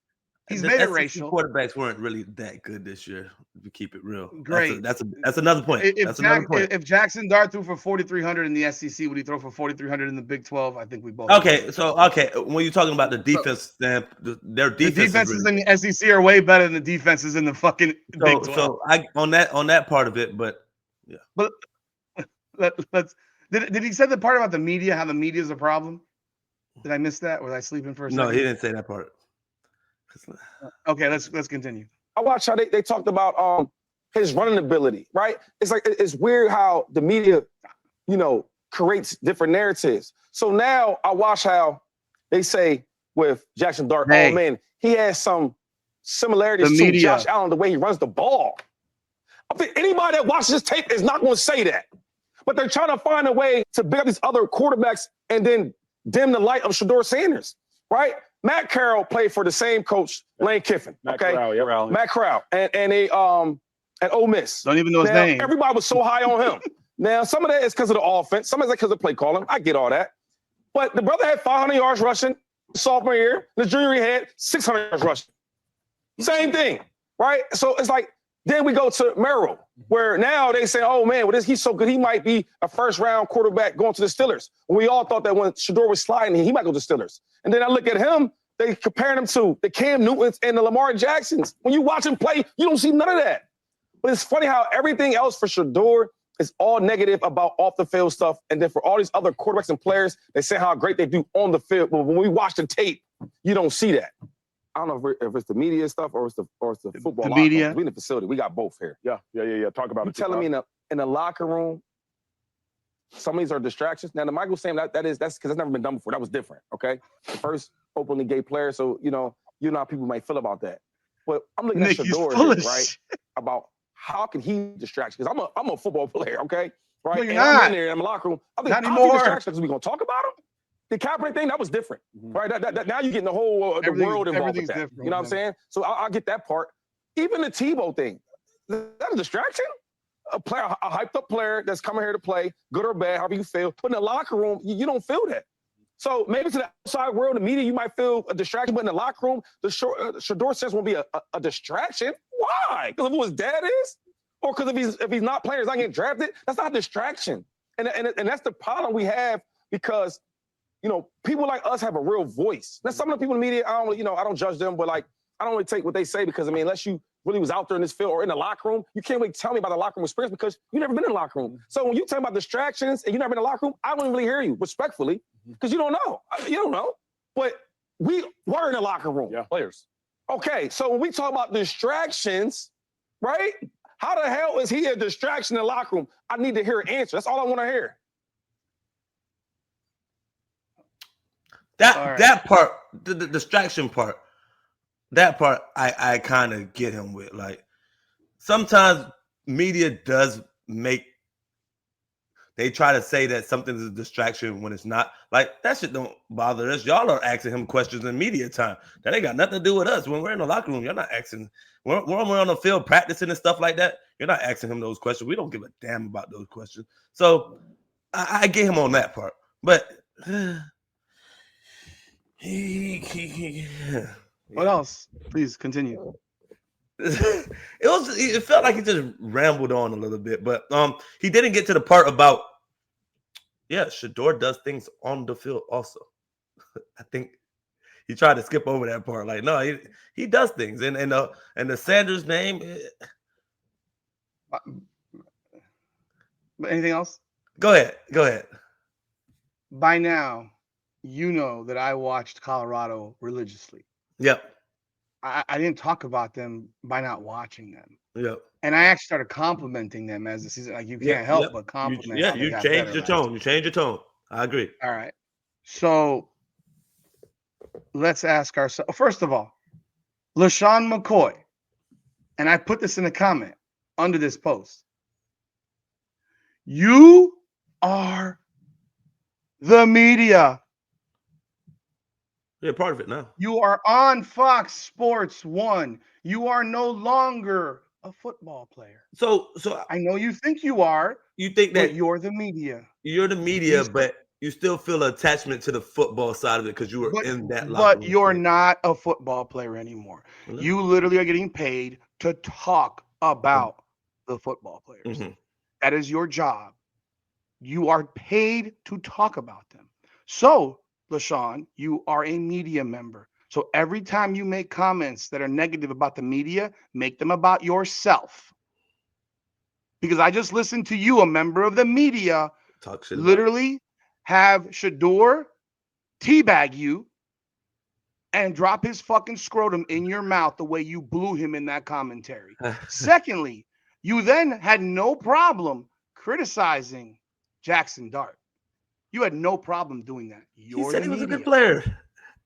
He's made it racial. Quarterbacks weren't really that good this year. If you keep it real, great. That's another point. If Jackson Dart threw for 4,300 in the SEC, would he throw for 4,300 in the Big 12? I think we both. Okay, when you're talking about the defense, their defense, the defenses in the SEC are way better than the defenses in the fucking Big 12. So on that part of it, but yeah. But did he say the part about the media? How the media is a problem? Did I miss that? Was I sleeping for a second? No, he didn't say that part. Okay, let's continue. I watched how they talked about his running ability, right? It's like it's weird how the media, creates different narratives. So now I watch how they say with Jackson Dart, oh man, he has some similarities to Josh Allen, the way he runs the ball. I think anybody that watches this tape is not going to say that. But they're trying to find a way to build these other quarterbacks and then dim the light of Shedeur Sanders, right? Matt Carroll played for the same coach, Lane Kiffin. Matt Corral, and Ole Miss. Don't even know his name. Everybody was so high on him. Now, some of that is because of the offense. Some of that is because of play calling. I get all that. But the brother had 500 yards rushing sophomore year. The junior he had 600 yards rushing. Same thing, right? So it's like, then we go to Merrill, where now they say, oh, man, he's so good, he might be a first-round quarterback going to the Steelers. We all thought that when Shedeur was sliding, he might go to the Steelers. And then I look at him, they comparing him to the Cam Newtons and the Lamar Jacksons. When you watch him play, you don't see none of that. But it's funny how everything else for Shedeur is all negative about off-the-field stuff. And then for all these other quarterbacks and players, they say how great they do on the field. But when we watch the tape, you don't see that. I don't know if it's the media stuff or it's the football. The media. We in the facility. We got both here. Yeah. Talk about it. You telling me in the locker room, some of these are distractions. Now, the Michael saying that's because that's never been done before. That was different. Okay, the first openly gay player. So you know how people might feel about that. But I'm looking at Shedeur here, right? About how can he distract? Because I'm a football player. Okay, right? No, you're and not. I'm in there in the locker room. I think not anymore. Because we gonna talk about him. The Kaepernick thing, that was different, right? That now you're getting the whole the world involved with that. You know what I'm saying? So I get that part. Even the Tebow thing, that's a distraction. A hyped up player that's coming here to play, good or bad, however you feel. But in the locker room, you don't feel that. So maybe to the outside world, the media, you might feel a distraction, but in the locker room, the Shedeur Sanders won't be a distraction. Why? Because of who his dad is? Or because if he's not playing, he's not getting drafted? That's not a distraction. And that's the problem we have because people like us have a real voice. Now, some of the people in the media, I don't judge them, but like, I don't really take what they say because, unless you really was out there in this field or in the locker room, you can't really tell me about the locker room experience because you've never been in the locker room. So when you talk about distractions and you've never been in the locker room, I don't really hear you, respectfully, because you don't know. You don't know. But we were in the locker room. Yeah, players. Okay, so when we talk about distractions, right? How the hell is he a distraction in the locker room? I need to hear an answer. That's all I want to hear. That part, the distraction part, that part I kind of get him with. Like, sometimes media does they try to say that something's a distraction when it's not. Like, that shit don't bother us. Y'all are asking him questions in media time. That ain't got nothing to do with us. When we're in the locker room, you're not asking. When we're on the field practicing and stuff like that, you're not asking him those questions. We don't give a damn about those questions. So I get him on that part. But what else? Please continue. It felt like he just rambled on a little bit, but he didn't get to the part about Shedeur does things on the field also. I think he tried to skip over that part. Like, no, he does things, and the Sanders name. Anything else? Go ahead. by now, you know that I watched Colorado religiously. Yep. I didn't talk about them by not watching them. Yep. And I actually started complimenting them as the season. Like, you Yep. can't help Yep. but You, compliment yeah, how they you got changed better your last tone. year. You changed your tone. I agree. All right. So let's ask ourselves, first of all, LaShawn McCoy, and I put this in a comment under this post. You are the media. You're part of it now. You are on Fox Sports 1. You are no longer a football player. So I know you think you are, you think but that you're the media. you're the media, but you still feel attachment to the football side of it because you were in that locker But room. you're not a football player anymore. No. You literally are getting paid to talk about the football players. Mhm. That is your job. You are paid to talk about them. So, LaShawn, you are a media member. So every time you make comments that are negative about the media, make them about yourself. Because I just listened to you, a member of the media, Talk shit about literally have Shedeur teabag you and drop his fucking scrotum in your mouth the way you blew him in that commentary. it. Secondly, you then had no problem criticizing Jackson Dart. You had no problem doing that. He You're said the he was a media. good player.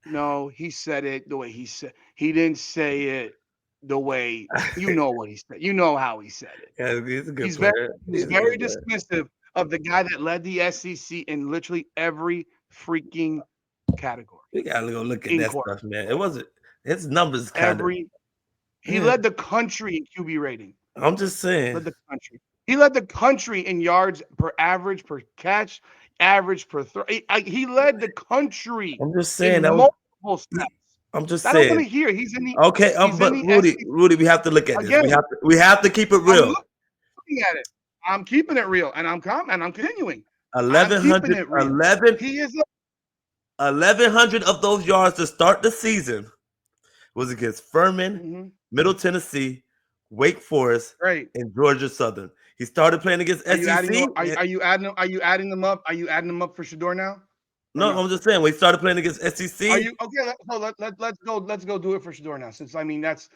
No, he said it the way he said. He didn't say it the way you know what he said. You know how he said it. Yeah, he's a good He's player. he's He's a very good player. dismissive of the guy that led the SEC in literally every freaking category We gotta go look at in that court. stuff, man. It wasn't his numbers kind of. He led the country in QB rating. I'm just saying. Led the country. He led the country in yards per average per catch, average per throw. He led the country I'm just in saying that was. multiple stats. I'm just I don't want saying. to hear. He's in the. Okay, He's in but the Rudy, SEC. Rudy, we have to look at this. Again, We have to keep it I'm real. looking at it. I'm keeping it real, and I'm continuing. I'm 1100, keeping it real. 11, He is 1100 of those yards to start the season was against Furman, Mhm. Middle Tennessee, Wake Forest, Right. and Georgia Southern. He started playing against Are you adding SEC. them? Are you adding them? Are you adding them up? Are you adding them up for Shedeur now? No, I'm just saying when he started playing against SEC. Are you okay? Let's go do it for Shedeur now. Since I mean that's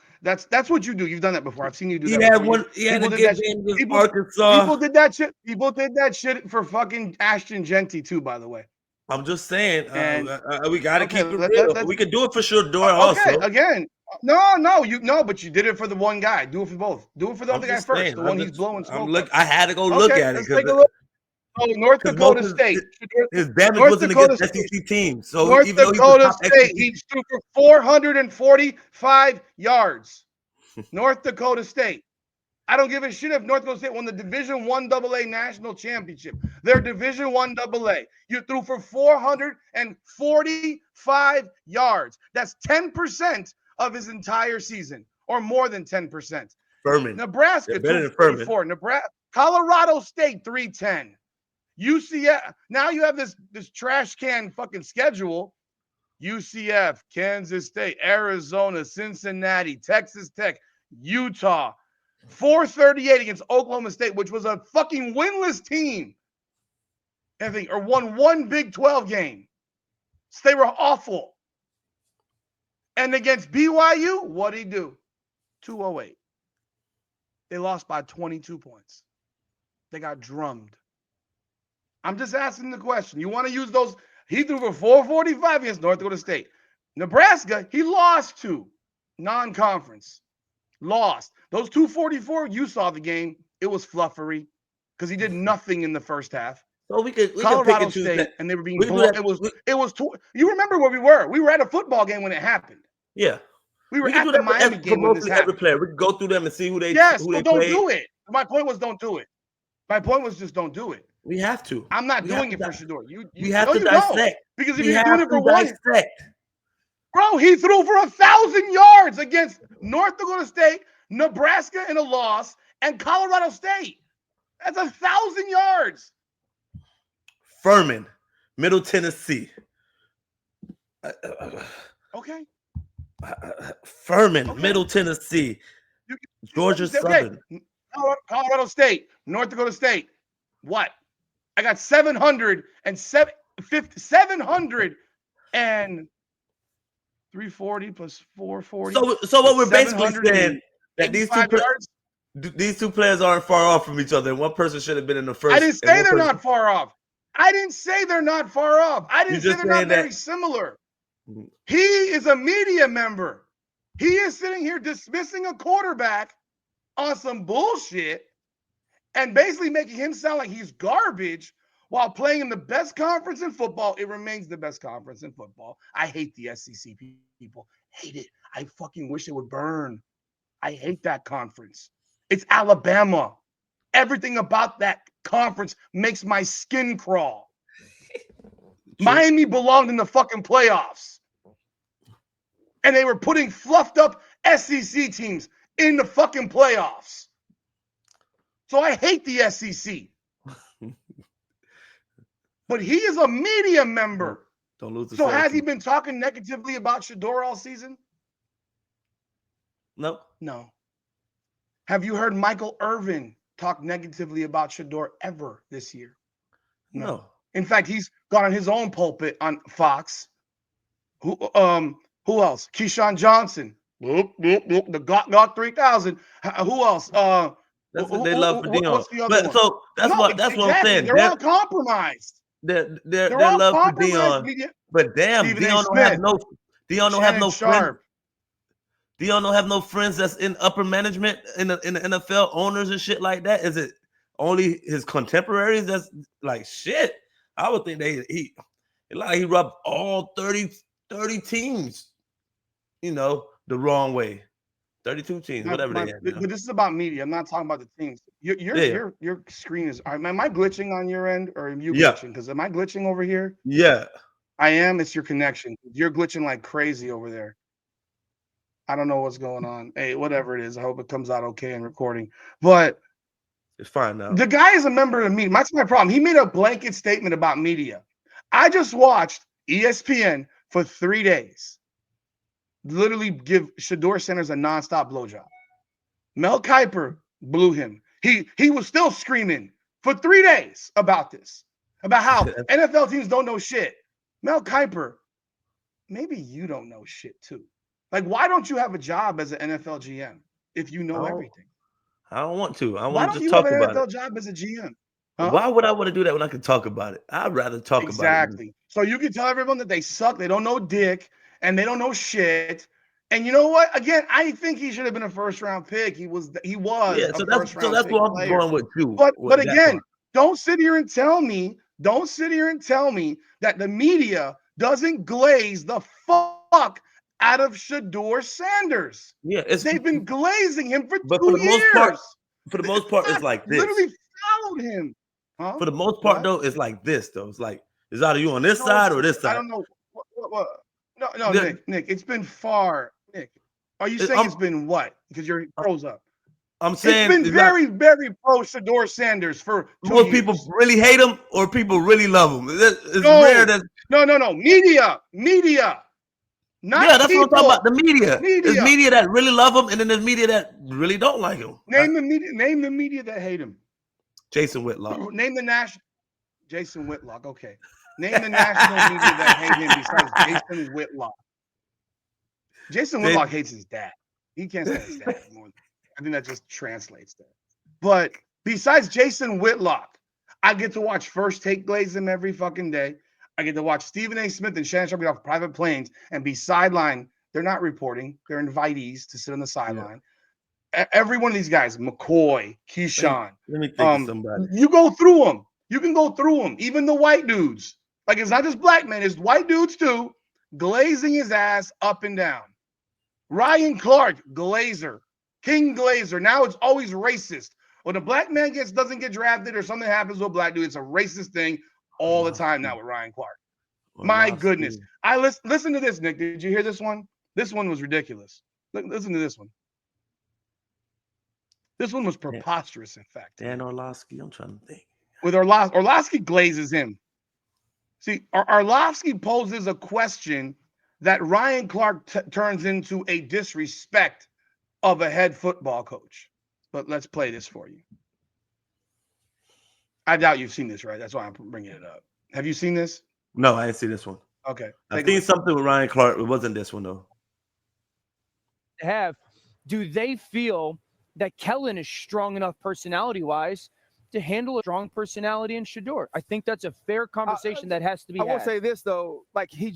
what you do. You've done that before. I've seen you do He that. had Before. one. He had a People did good that. game against People Arkansas. did that shit. People did that shit for fucking Ashton Genty too. By the way. I'm just saying, And we got to okay, keep it real. let's. We could do it for Shedeur Okay, also. again, but you did it for the one guy. Do it for both. Do it for the I'm other guy just first. saying. The one he's blowing smoke. I had to go look Okay, at it let's take a look. Oh, North Dakota most State. his damage North wasn't Dakota against State. SEC teams. So North even though he's the Dakota top State, SEC, he threw for 445 yards. North Dakota State. I don't give a shit if North Dakota State won the Division I AA national championship. They're Division I AA. You threw for 445 yards. That's 10% of his entire season, or more than 10%. Furman. Nebraska, They're better than Furman. 244. Nebraska, Colorado State, 310. UCF. Now you have this trash can fucking schedule. UCF, Kansas State, Arizona, Cincinnati, Texas Tech, Utah. 438 against Oklahoma State, which was a fucking winless team. I think, or won one Big 12 game. So they were awful. And against BYU, what did he do? 208. They lost by 22 points. They got drummed. I'm just asking the question. You want to use those? He threw for 445 against North Dakota State. Nebraska, he lost to non-conference. Lost. Those 244, you saw the game. It was fluffery because he did nothing in the first half. So we could Colorado pick and choose State, that. and they were being We can do blown. that. It was. You remember where we were? We were at a football game when it happened. Yeah. We were We can at do the that Miami game when this mostly every happened. player. We can go through them and see who they Yes, who so they don't played. do it. My point was don't do it. My point was just don't do it. We have to. I'm not doing it for Shedeur. We have to dissect. Because if you're doing it for one, dissect. bro, he threw for 1,000 yards against North Dakota State, Nebraska in a loss, and Colorado State. That's 1,000 yards. Furman, Middle Tennessee. Okay. Furman, Middle Tennessee, Georgia Southern. Colorado State, North Dakota State. What? I got 707. 700 and 340 plus 440. So what we're basically saying that 785 yards. these two players aren't far off from each other, and one person should have been in the first. I didn't say they're not far off. I didn't say they're not far off. I didn't say they're not very similar. He is a media member. He is sitting here dismissing a quarterback on some bullshit and basically making him sound like he's garbage while playing in the best conference in football. It remains the best conference in football. I hate the SEC people. Hate it. I fucking wish it would burn. I hate that conference. It's Alabama. Everything about that conference makes my skin crawl. Miami belonged in the fucking playoffs. And they were putting fluffed up SEC teams in the fucking playoffs. So I hate the SEC. But he is a media member. Don't lose the So has he been talking negatively about Shedeur all season? No. No. Have you heard Michael Irvin talk negatively about Shedeur ever this year? No. In fact, he's gone on his own pulpit on Fox. Who else? Keyshawn Johnson. The Gawk 3000. Who else? That's what they love for Dion. What's the other one? So that's what I'm saying. They're all compromised. Their all love for Dion. Media. But damn, Stephen Dion don't have no friends. Dion don't have no friends that's in upper management in the NFL, owners and shit like that. Is it only his contemporaries that's like shit? I would think he rubbed all 30 teams, the wrong way. 32 teams, whatever they have. But this is about media. I'm not talking about the teams. Your screen is. Am I glitching on your end, or are you glitching? Because am I glitching over here? Yeah, I am. It's your connection. You're glitching like crazy over there. I don't know what's going on. Hey, whatever it is, I hope it comes out okay in recording. But it's fine now. The guy is a member of the media. That's my problem. He made a blanket statement about media. I just watched ESPN for 3 days. Literally give Shedeur Sanders a nonstop blowjob. Mel Kiper blew him. He was still screaming for 3 days about this, about how NFL teams don't know shit. Mel Kiper, maybe you don't know shit too. Like, why don't you have a job as an NFL GM if you know everything? I don't want to. I why want to don't just you talk have an about NFL it. job as a GM? Huh? Why would I want to do that when I can talk about it? I'd rather talk about it. Exactly. So you can tell everyone that they suck, they don't know dick, and they don't know shit. And you know what? Again, I think he should have been a first-round pick. He was. Yeah, so that's what I'm going with too. But again, don't sit here and tell me that the media doesn't glaze the fuck out of Shedeur Sanders. Yeah, they've been glazing him for 2 years. For the most part, it's like this. Literally followed him. Huh? For the most part, though, it's like this. Though it's like, is either you on this side or this side? I don't know. What? No, Nick. It's been far. Nick, are you saying it's been what? Because your froze up. I'm saying it's been very, very pro Shedeur Sanders for 2 years. People really hate him or people really love him. It's rare that. No. Media. That's what I'm talking about. The media. There's media that really love him, and then there's media that really don't like him. Name the media that hate him. Jason Whitlock. Name the national. Jason Whitlock. Okay. Name the national media that hate him besides Jason Whitlock. Jason Whitlock hates his dad. He can't stand his dad anymore. I think that just translates that. But besides Jason Whitlock, I get to watch First Take glaze him every fucking day. I get to watch Stephen A. Smith and Shannon Sharp get off private planes and be sidelined. They're not reporting. They're invitees to sit on the sideline. Yeah. Every one of these guys, McCoy, Keyshawn. Let me think of somebody. You go through them. You can go through them. Even the white dudes. Like, it's not just black men. It's white dudes, too, glazing his ass up and down. Ryan Clark, Glazer. King Glazer. Now it's always racist. When a black man doesn't get drafted or something happens with a black dude, it's a racist thing all the time now with Ryan Clark. My goodness. I listen to this, Nick. Did you hear this one? This one was ridiculous. Listen to this one. This one was preposterous, in fact. Dan Orlovsky, I'm trying to think. With Orlovsky glazes him. See, Orlovsky poses a question that Ryan Clark turns into a disrespect of a head football coach. But let's play this for you. I doubt you've seen this, right? That's why I'm bringing it up. Have you seen this? No, I didn't see this one. Okay. I've seen something with Ryan Clark. It wasn't this one though. Do they feel that Kellen is strong enough personality-wise to handle a strong personality in Shedeur? I think that's a fair conversation that has to be I had. will say this though, like he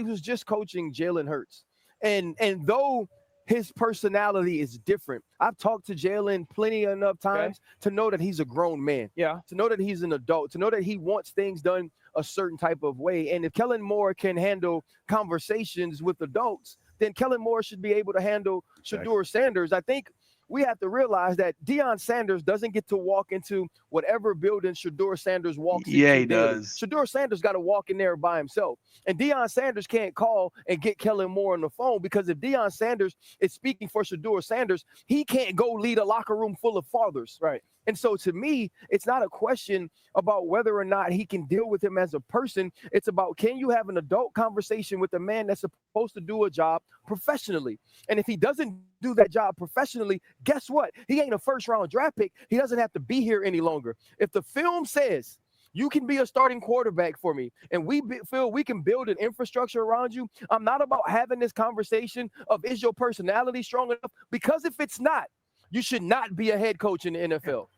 was just coaching Jalen Hurts, and though his personality is different, I've talked to Jalen plenty enough times to know that he's a grown man. Yeah. To know that he's an adult, to know that he wants things done a certain type of way. And if Kellen Moore can handle conversations with adults, then Kellen Moore should be able to handle Shedeur Sanders. I think we have to realize that Deion Sanders doesn't get to walk into whatever building Shedeur Sanders walks into. Yeah, he daily. does. Shedeur Sanders got to walk in there by himself. And Deion Sanders can't call and get Kellen Moore on the phone, because if Deion Sanders is speaking for Shedeur Sanders, he can't go lead a locker room full of fathers. Right. And so to me, it's not a question about whether or not he can deal with him as a person. It's about, can you have an adult conversation with a man that's supposed to do a job professionally? And if he doesn't do that job professionally, guess what? He ain't a first-round draft pick. He doesn't have to be here any longer. If the film says you can be a starting quarterback for me, and we feel we can build an infrastructure around you, I'm not about having this conversation of, is your personality strong enough? Because if it's not, you should not be a head coach in the NFL.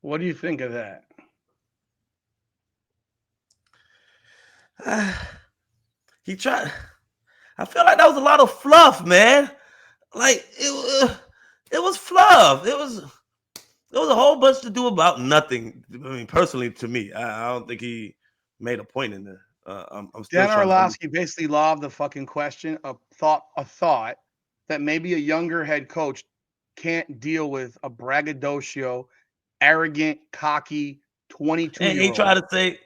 What do you think of that? He tried. I feel like that was a lot of fluff, man. Like it was fluff. It was a whole bunch to do about nothing. I mean, personally, to me, I don't think he made a point in there. I'm still Dan trying Orlovsky basically lobbed the fucking question, a thought that maybe a younger head coach can't deal with a braggadocio, arrogant, cocky 22-year-old. And he tried to say,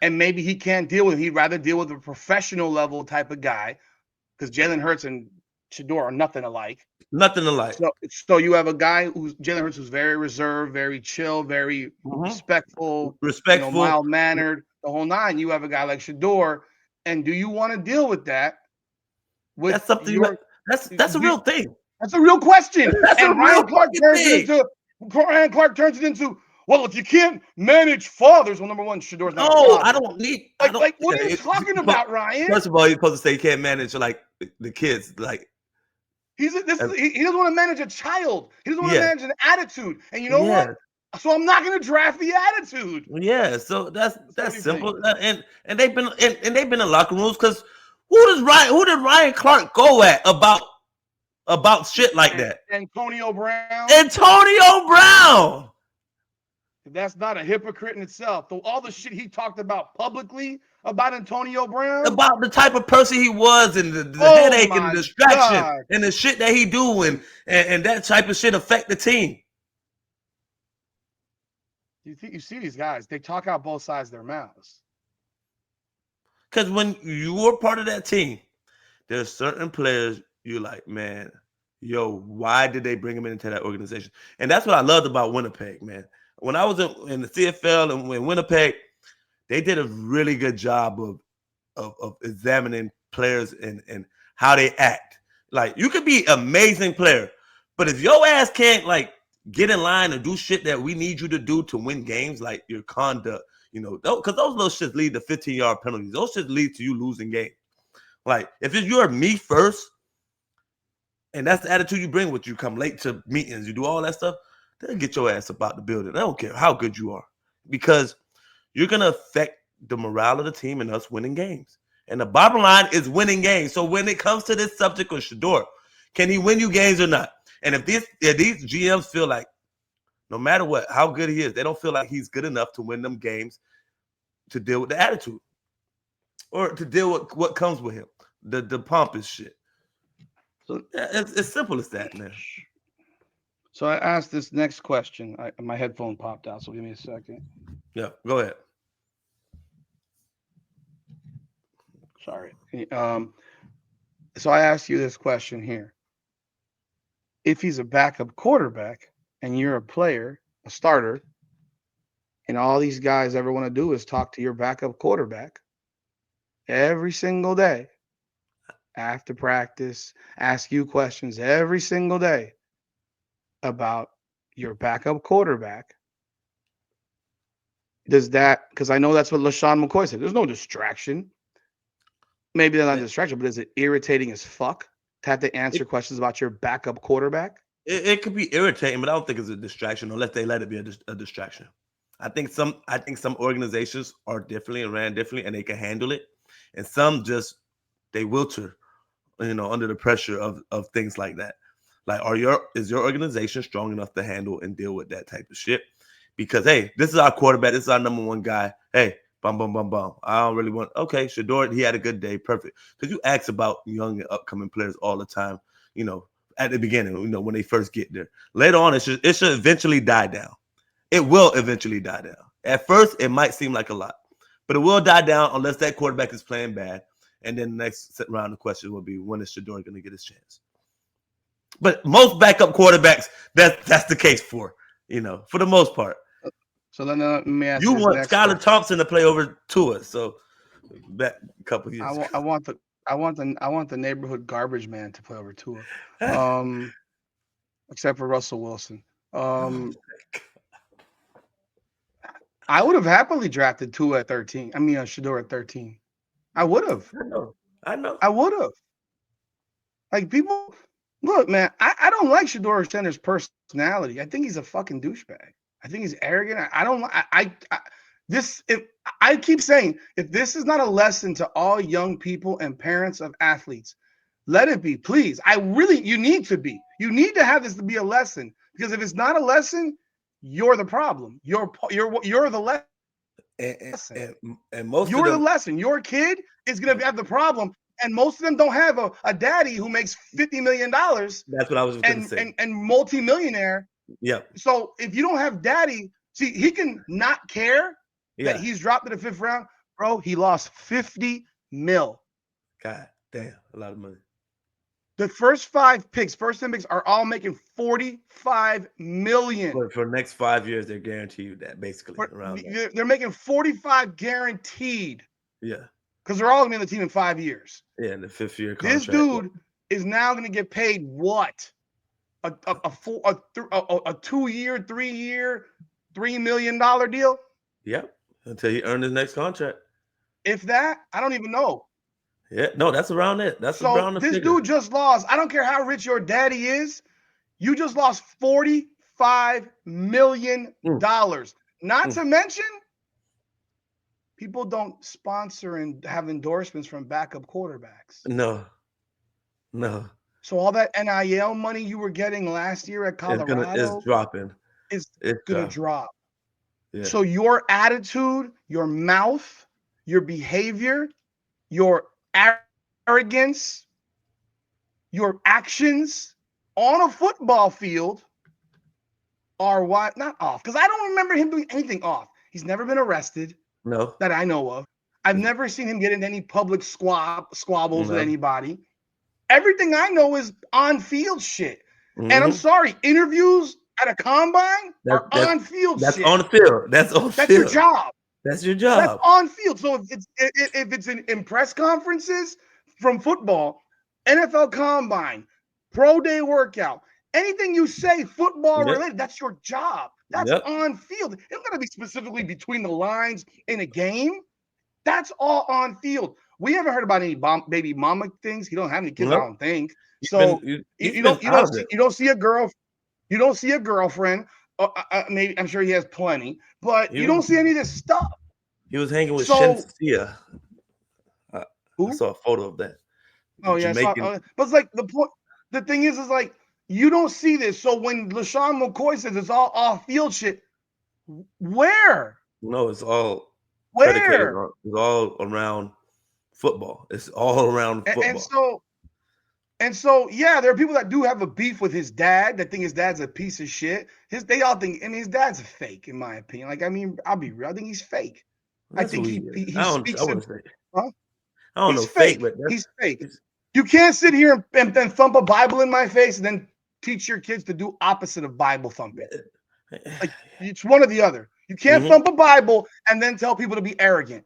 and maybe he can't deal with it. He'd rather deal with a professional level type of guy, because Jalen Hurts and Shedeur are nothing alike. Nothing alike. So you have a guy who's Jalen Hurts, who's very reserved, very chill, very respectful, mild-mannered, the whole nine. You have a guy like Shedeur, and do you want to deal with that? That's something. That's a real thing. That's a real question. And Ryan Clark turns it into, well, if you can't manage fathers, well, number one, Shedeur's not a father. I don't need. Like, what are you talking about, Ryan? First of all, you're supposed to say you can't manage like the kids. Like he doesn't want to manage a child. He doesn't want to manage an attitude. And you know what? So I'm not going to draft the attitude. Yeah. So that's simple. And they've been in locker rooms, because who did Ryan Clark go at about shit like that? Antonio Brown. That's not a hypocrite in itself. Though all the shit he talked about publicly about Antonio Brown, about the type of person he was, and the headache and the distraction and the shit that he do, and that type of shit affect the team. You see these guys, they talk out both sides of their mouths. Because when you were part of that team, there's certain players you're like, man, yo, why did they bring him into that organization? And that's what I loved about Winnipeg, man. When I was in the CFL and in Winnipeg, they did a really good job of examining players and how they act. Like, you could be an amazing player, but if your ass can't like get in line and do shit that we need you to do to win games, like your conduct, because those little shits lead to 15-yard penalties. Those shits lead to you losing games. Like, if you're me first, and that's the attitude you bring with you, come late to meetings, you do all that stuff, then get your ass about the building. I don't care how good you are, because you're going to affect the morale of the team and us winning games. And the bottom line is winning games. So when it comes to this subject of Shedeur, can he win you games or not? And if these GMs feel like no matter what, how good he is, they don't feel like he's good enough to win them games, to deal with the attitude or to deal with what comes with him, the pompous shit. So it's simple as that, man. So I asked this next question. My headphone popped out, so give me a second. Yeah, go ahead. Sorry. So I asked you this question here. If he's a backup quarterback and you're a player, a starter, and all these guys ever want to do is talk to your backup quarterback every single day after practice, ask you questions every single day about your backup quarterback, does that, because I know that's what LaShawn McCoy said. There's no distraction. Maybe they're not a distraction, but is it irritating as fuck to have to answer questions about your backup quarterback? It could be irritating, but I don't think it's a distraction unless they let it be a distraction. I think some organizations are differently and ran differently, and they can handle it, and some just they wilter, under the pressure of things like that. Like, is your organization strong enough to handle and deal with that type of shit? Because hey, this is our quarterback, this is our number one guy. Hey, bum bum bum bum. I don't really want. Okay, Shedeur, he had a good day, perfect. Because you ask about young and upcoming players all the time, at the beginning, when they first get there. Later on, it should eventually die down. It will eventually die down. At first, it might seem like a lot, but it will die down unless that quarterback is playing bad. And then the next round of questions will be, when is Shedeur going to get his chance? But most backup quarterbacks, that's the case for the most part. So then let me ask you this want next Skylar question. Thompson to play over Tua, so back a couple of years. I want the neighborhood garbage man to play over Tua, except for Russell Wilson. I would have happily drafted Tua at 13. I mean, Shedeur at 13. I would have. I know. I would have. Like, people, look, man, I don't like Shedeur Sanders' personality. I think he's a fucking douchebag. I think he's arrogant. I keep saying, if this is not a lesson to all young people and parents of athletes, let it be, please. You need to be. You need to have this to be a lesson, because if it's not a lesson, you're the problem. You're the lesson. And most you're of them, the lesson. Your kid is gonna have the problem, and most of them don't have a daddy who makes $50 million. That's what I was going to say. And multi-millionaire. Yeah. So if you don't have daddy, see, he can not care that he's dropped to the 5th round, bro. He lost 50 mil. God damn, a lot of money. The first 10 picks are all making $45 million. For the next 5 years, they're guaranteed that, basically. They're making 45 guaranteed. Yeah. Because they're all going to be on the team in 5 years. Yeah, in the 5th year contract. This dude is now going to get paid what? A 2-year, 3-year, $3 million deal? Yep. Until he earned his next contract. If that, I don't even know. Yeah, no, that's around it. That's around the this figure. Dude just lost. I don't care how rich your daddy is. You just lost $45 million. Not to mention, people don't sponsor and have endorsements from backup quarterbacks. No. So all that NIL money you were getting last year at Colorado is dropping. It's going to drop. Yeah. So your attitude, your mouth, your behavior, your arrogance, your actions on a football field are not off. Because I don't remember him doing anything off. He's never been arrested. No. That I know of. I've never seen him get into any public squabbles with anybody. Everything I know is on-field shit. And I'm sorry, interviews at a combine are on-field shit. That's on the field. That's your job. That's your job. That's on field. So if it's in press conferences from football, NFL combine, pro day workout, anything you say football related, that's your job. That's on field. It don't gotta be specifically between the lines in a game. That's all on field. We haven't heard about any baby mama things. You don't have any kids, I don't think. So you don't see a girl. You don't see a girlfriend. Maybe I'm sure he has plenty, but you don't see any of this stuff. He was hanging with Shensia. Who? I saw a photo of that. Oh yeah, but it's like the point. The thing is like you don't see this. So when LaShawn McCoy says it's all off-field shit, where? No, it's all where? It's all around football. It's all around football. And so, yeah, there are people that do have a beef with his dad that think his dad's a piece of shit. They all think, his dad's a fake, in my opinion. Like, I'll be real. I think he's fake. That's I think he speaks. I don't know, fake, but he's fake. You can't sit here and then thump a Bible in my face and then teach your kids to do opposite of Bible thumping. Like, it's one or the other. You can't thump a Bible and then tell people to be arrogant.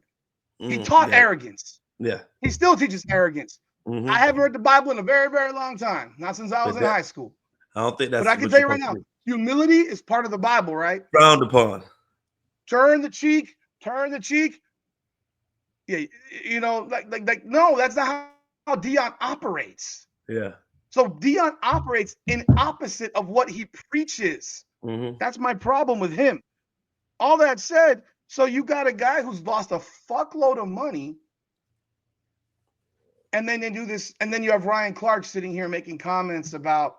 He taught arrogance. Yeah. He still teaches arrogance. I haven't read the Bible in a very, very long time. Not since I was in high school. I don't think that's. But I can tell you right now, humility is part of the Bible, right? Frowned upon. turn the cheek. Yeah, you know, like no, that's not how Dion operates. Yeah. So Dion operates in opposite of what he preaches. Mm-hmm. That's my problem with him. All that said, so you got a guy who's lost a fuckload of money, and then they do this, and then you have Ryan Clark sitting here making comments about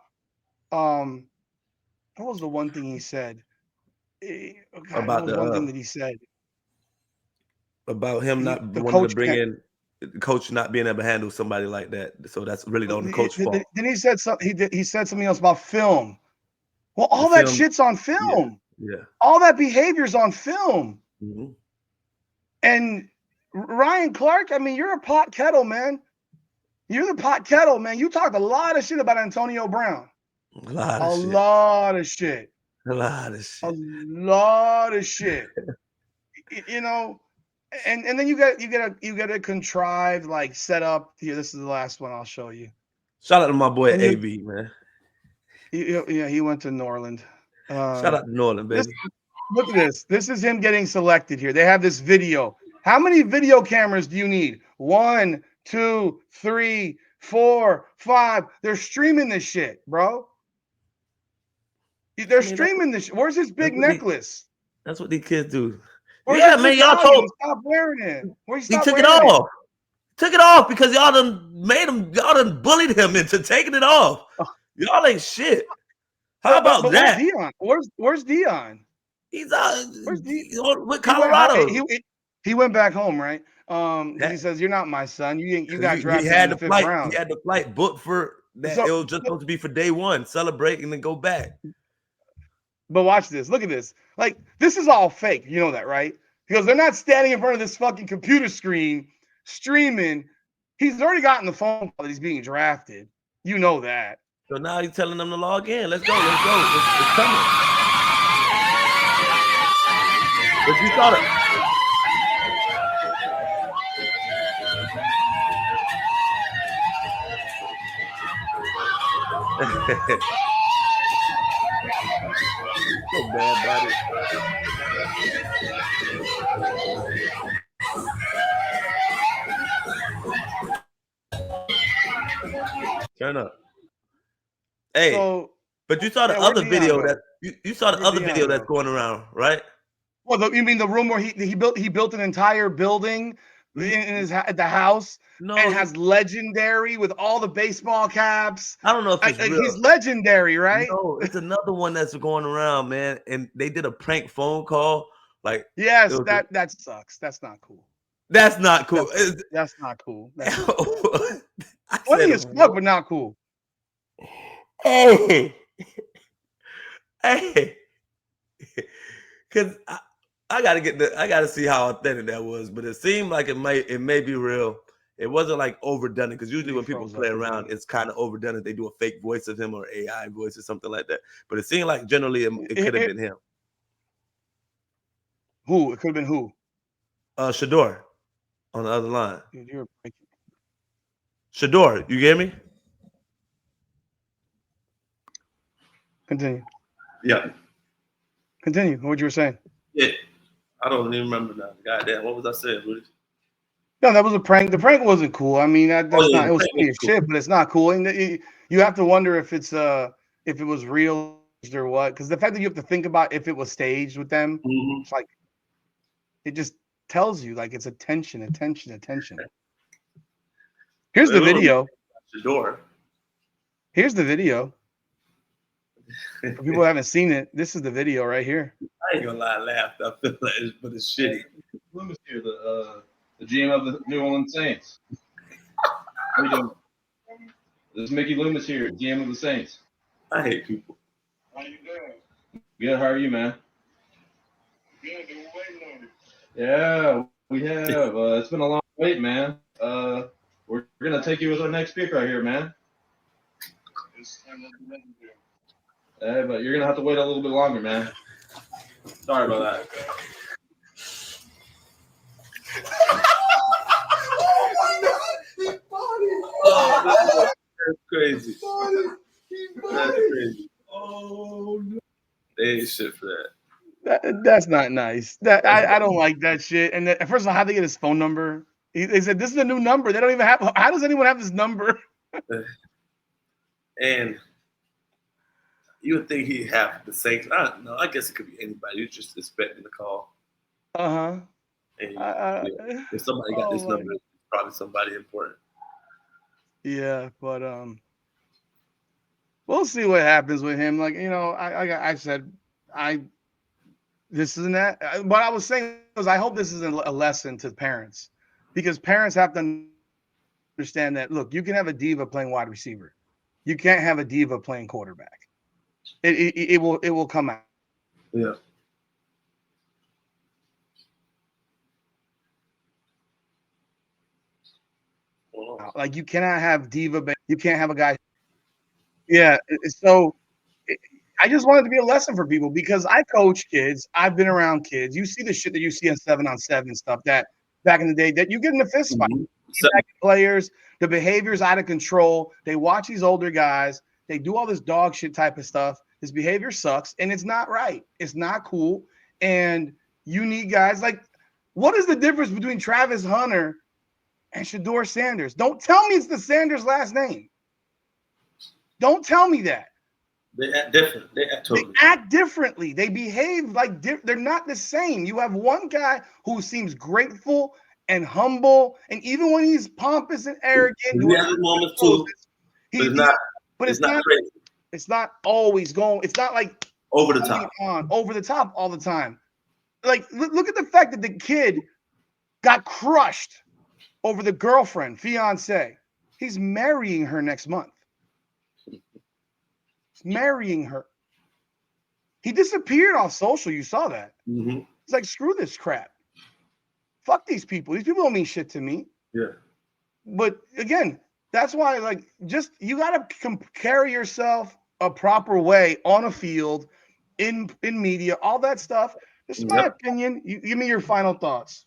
what was the one thing he said? God, what About was one thing that he said? About him not The wanting to coach bring can't. in coach not being able to handle somebody like that. So that's really the only coach fault. Then he said something. He said something else about film. Well, The all that film, shit's on film. yeah. All that behavior's on film. Mm-hmm. And Ryan Clark, I mean, you're a pot kettle, man. You're the pot kettle, man. You talked a lot of shit about Antonio Brown. A lot A of shit. lot of shit. A lot of shit. A lot of shit. You know, and then you get a contrived like setup here. This is the last one I'll show you. Shout out to my boy And AB, man. Yeah, he went to Norland. Shout out to Norland, baby. Look at this. This is him getting selected here. They have this video. How many video cameras do you need? 1, 2, 3, 4, 5. They're streaming this shit, bro. They're streaming this shit. Where's his big necklace? That's what these kids do. Where's Yeah, man, y'all told. He stopped wearing it. He took it off. Took it off because y'all done bullied him into taking it off. Y'all ain't shit. How about that? Where's Dion? Where's Dion? He's with Colorado. Colorado. He went back home, right? He says, "You're not my son. You got drafted in the 5th round." He had the flight booked for that. It was just supposed to be for day one, celebrate and then go back. But watch this. Look at this. Like, this is all fake. You know that, right? Because they're not standing in front of this fucking computer screen streaming. He's already gotten the phone call that he's being drafted. You know that. So now he's telling them to log in. Let's go. It's coming. But you saw it. So bad about it. Turn up. Hey, but you saw the other video that you saw the other video that's going around, right? Well, you mean the room where he built an entire building at the house and has legendary with all the baseball caps. I don't know if it's real. He's legendary, right? No, it's another one that's going around, man. And they did a prank phone call. Like, yes, that sucks. That's not cool. That's not cool. That's not cool. Funny as fuck, but not cool. Hey, because I gotta see how authentic that was, but it seemed like it may be real. It wasn't like overdone it, because usually when people play around, it's kind of overdone it. They do a fake voice of him or AI voice or something like that. But it seemed like generally it could have been him. Who? It could have been who? Shedeur on the other line. Dude, you're breaking. Shedeur, you get me? Continue. Yeah. Continue. What you were saying? Yeah. I don't even remember now. Goddamn, what was I saying, Rudy? No, that was a prank. The prank wasn't cool. I mean, it was funny as shit, but it's not cool. And you have to wonder if it was real or what. Because the fact that you have to think about if it was staged with them, it's like it just tells you like it's attention. Here's the video. Here's the video. For people who haven't seen it, this is the video right here. I ain't gonna lie, I laughed. I feel like it's shitty. Loomis here, the GM of the New Orleans Saints. How you doing? This is Mickey Loomis here, GM of the Saints. I hate people. How you doing? Good. How are you, man? Good. Been waiting on you. Yeah, we have. It's been a long wait, man. We're gonna take you as our next pick right here, man. But you're gonna have to wait a little bit longer, man. Sorry about that. Oh, that's crazy. That's crazy. Oh no. They ain't shit for that. That's not nice. That I don't like that shit. And first of all, how they get his phone number? They said this is a new number. They don't even have. How does anyone have this number? And you would think he'd have the Saints. I don't know. I guess it could be anybody. You're just expecting the call. Uh-huh. And if somebody got this number, it's probably somebody important. Yeah, but we'll see what happens with him. Like, I said, this isn't that. What I was saying was, I hope this isn't a lesson to parents, because parents have to understand that. Look, you can have a diva playing wide receiver, you can't have a diva playing quarterback. It will come out. Yeah. Like, you cannot have diva. You can't have a guy. Yeah. So I just wanted to be a lesson for people, because I coach kids. I've been around kids. You see the shit that you see on 7-on-7 stuff that back in the day that you get in a fist fight. Players, the behavior's out of control. They watch these older guys. They do all this dog shit type of stuff. His behavior sucks, and it's not right. It's not cool. And you need guys like, what is the difference between Travis Hunter and Shedeur Sanders? Don't tell me it's the Sanders last name. Don't tell me that. They act different. They act differently. They behave like they're not the same. You have one guy who seems grateful and humble, and even when he's pompous and arrogant, it's not crazy. It's not always going. It's not like over the top all the time. Like, look at the fact that the kid got crushed over the girlfriend, fiance. He's marrying her next month. He's marrying her. He disappeared off social. You saw that. Mm-hmm. It's like, screw this crap. Fuck these people. These people don't mean shit to me. Yeah. But again, that's why, like, just you got to carry yourself a proper way on a field, in media, all that stuff. This is my opinion. You give me your final thoughts.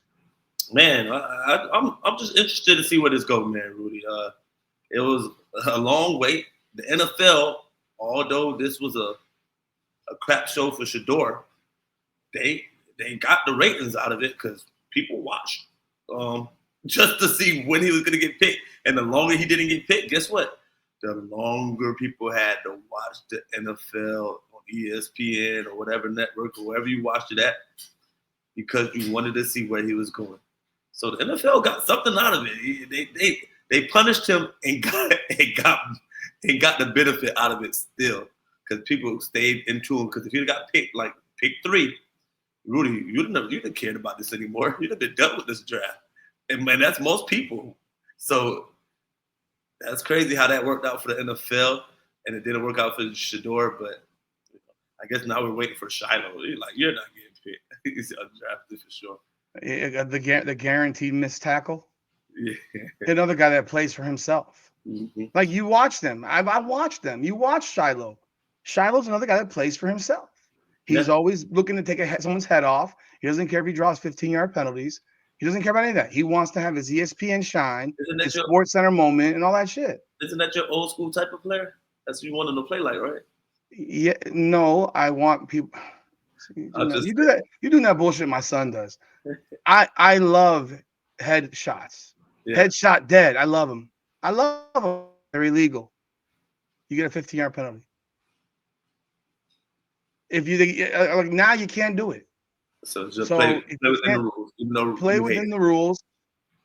Man, I'm just interested to see where this goes, man, Rudy. It was a long wait. The NFL, although this was a crap show for Shedeur, they got the ratings out of it because people watched just to see when he was going to get picked. And the longer he didn't get picked, guess what? The longer people had to watch the NFL on ESPN or whatever network or wherever you watched it at, because you wanted to see where he was going. So the NFL got something out of it. They punished him and got the benefit out of it still, because people stayed into him. Because if he'd got picked like pick 3, Rudy, you'd have cared about this anymore. You'd have been done with this draft. And man, that's most people. So that's crazy how that worked out for the NFL, and it didn't work out for Shedeur. But I guess now we're waiting for Shiloh. You're not getting picked. He's undrafted for sure. Yeah, the guaranteed missed tackle. Yeah. Another guy that plays for himself. Mm-hmm. Like, you watch them. I watched them. You watch Shiloh. Shiloh's another guy that plays for himself. He's always looking to take someone's head off. He doesn't care if he draws 15-yard penalties. He doesn't care about any of that. He wants to have his ESPN shine, his Sports Center moment, and all that shit. Isn't that your old school type of player? That's what you want him to play like, right? Yeah. No, I want people. You do that. You doing that bullshit my son does. I love headshots. Yeah. Headshot dead. I love them. They're illegal. You get a 15-yard penalty. If you like, now you can't do it. So just play within the rules. Play within the rules.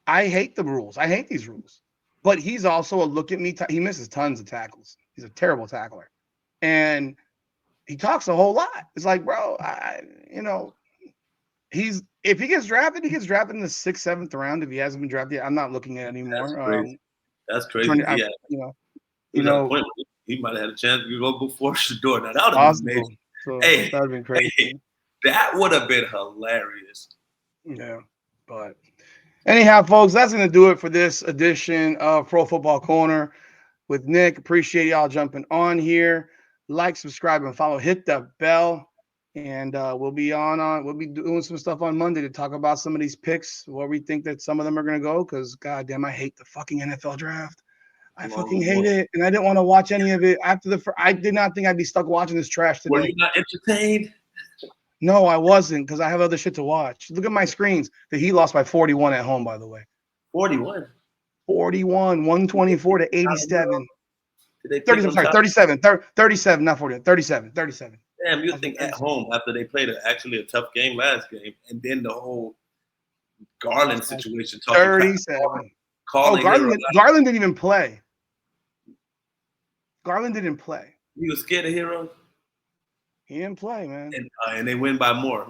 I hate the rules. I hate these rules. But he's also a look at me. He misses tons of tackles. He's a terrible tackler, and he talks a whole lot. It's like, bro, if he gets drafted, he gets drafted in the 6th, 7th round. If he hasn't been drafted yet, I'm not looking at it anymore. That's crazy. He might have had a chance to go before Shedeur. Now, that would have been amazing. So that would have been crazy. Hey, that would have been hilarious. Yeah, but anyhow, folks, that's going to do it for this edition of Pro Football Corner with Nick. Appreciate y'all jumping on here. Like, subscribe, and follow. Hit the bell, and we'll be doing some stuff on Monday to talk about some of these picks, where we think that some of them are going to go. Because goddamn, I hate the fucking NFL draft. I fucking hate it, and I didn't want to watch any of it after I did not think I'd be stuck watching this trash today. Were you not entertained? No, I wasn't because I have other shit to watch. Look at my screens. The Heat lost by 41 at home, by the way. 41. 41, 124 to 87. Did they pick 37, them sorry, top? 37, 37, not 40, 37, 37. Damn, you I think think at home after they played actually a tough game last game, and then the whole Garland situation talking crap, 37. calling Hero. Garland didn't even play. Garland didn't play. You was scared of Hero, He didn't play, man. and they win by more.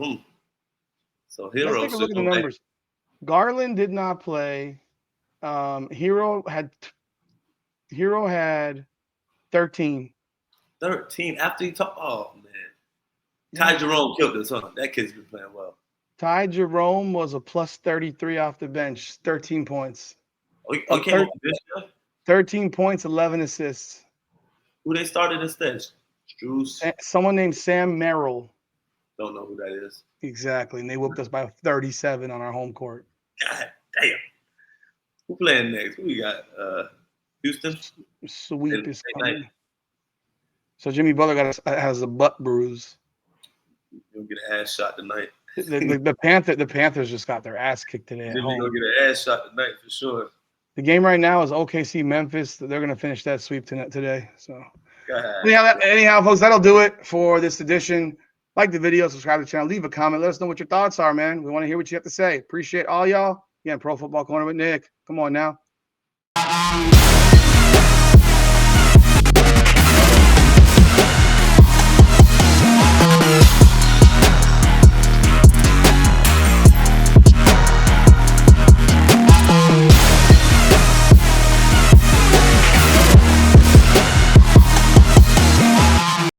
So Hero. Let's take a look at the numbers. Garland did not play. Hero had 13. 13 after he talked. Oh man, Ty Jerome killed us, huh? That kid's been playing well. Ty Jerome was a plus 33 off the bench, 13 points. Oh, he came off the bench, yeah? 13 points, 11 assists. Who they started instead? Struce. Someone named Sam Merrill. Don't know who that is. Exactly, and they whooped us by 37 on our home court. God damn. Who playing next? Who we got? Houston. Sweep is coming. So Jimmy Butler has a butt bruise. He'll get an ass shot tonight. The Panthers just got their ass kicked today at Jimmy home. gonna get an ass shot tonight for sure. The game right now is OKC Memphis. They're gonna finish that sweep today. So God. anyhow, folks, that'll do it for this edition. Like the video, subscribe to the channel, leave a comment, let us know what your thoughts are, man. We want to hear what you have to say. Appreciate all y'all. Again, Pro Football Corner with Nick. Come on now.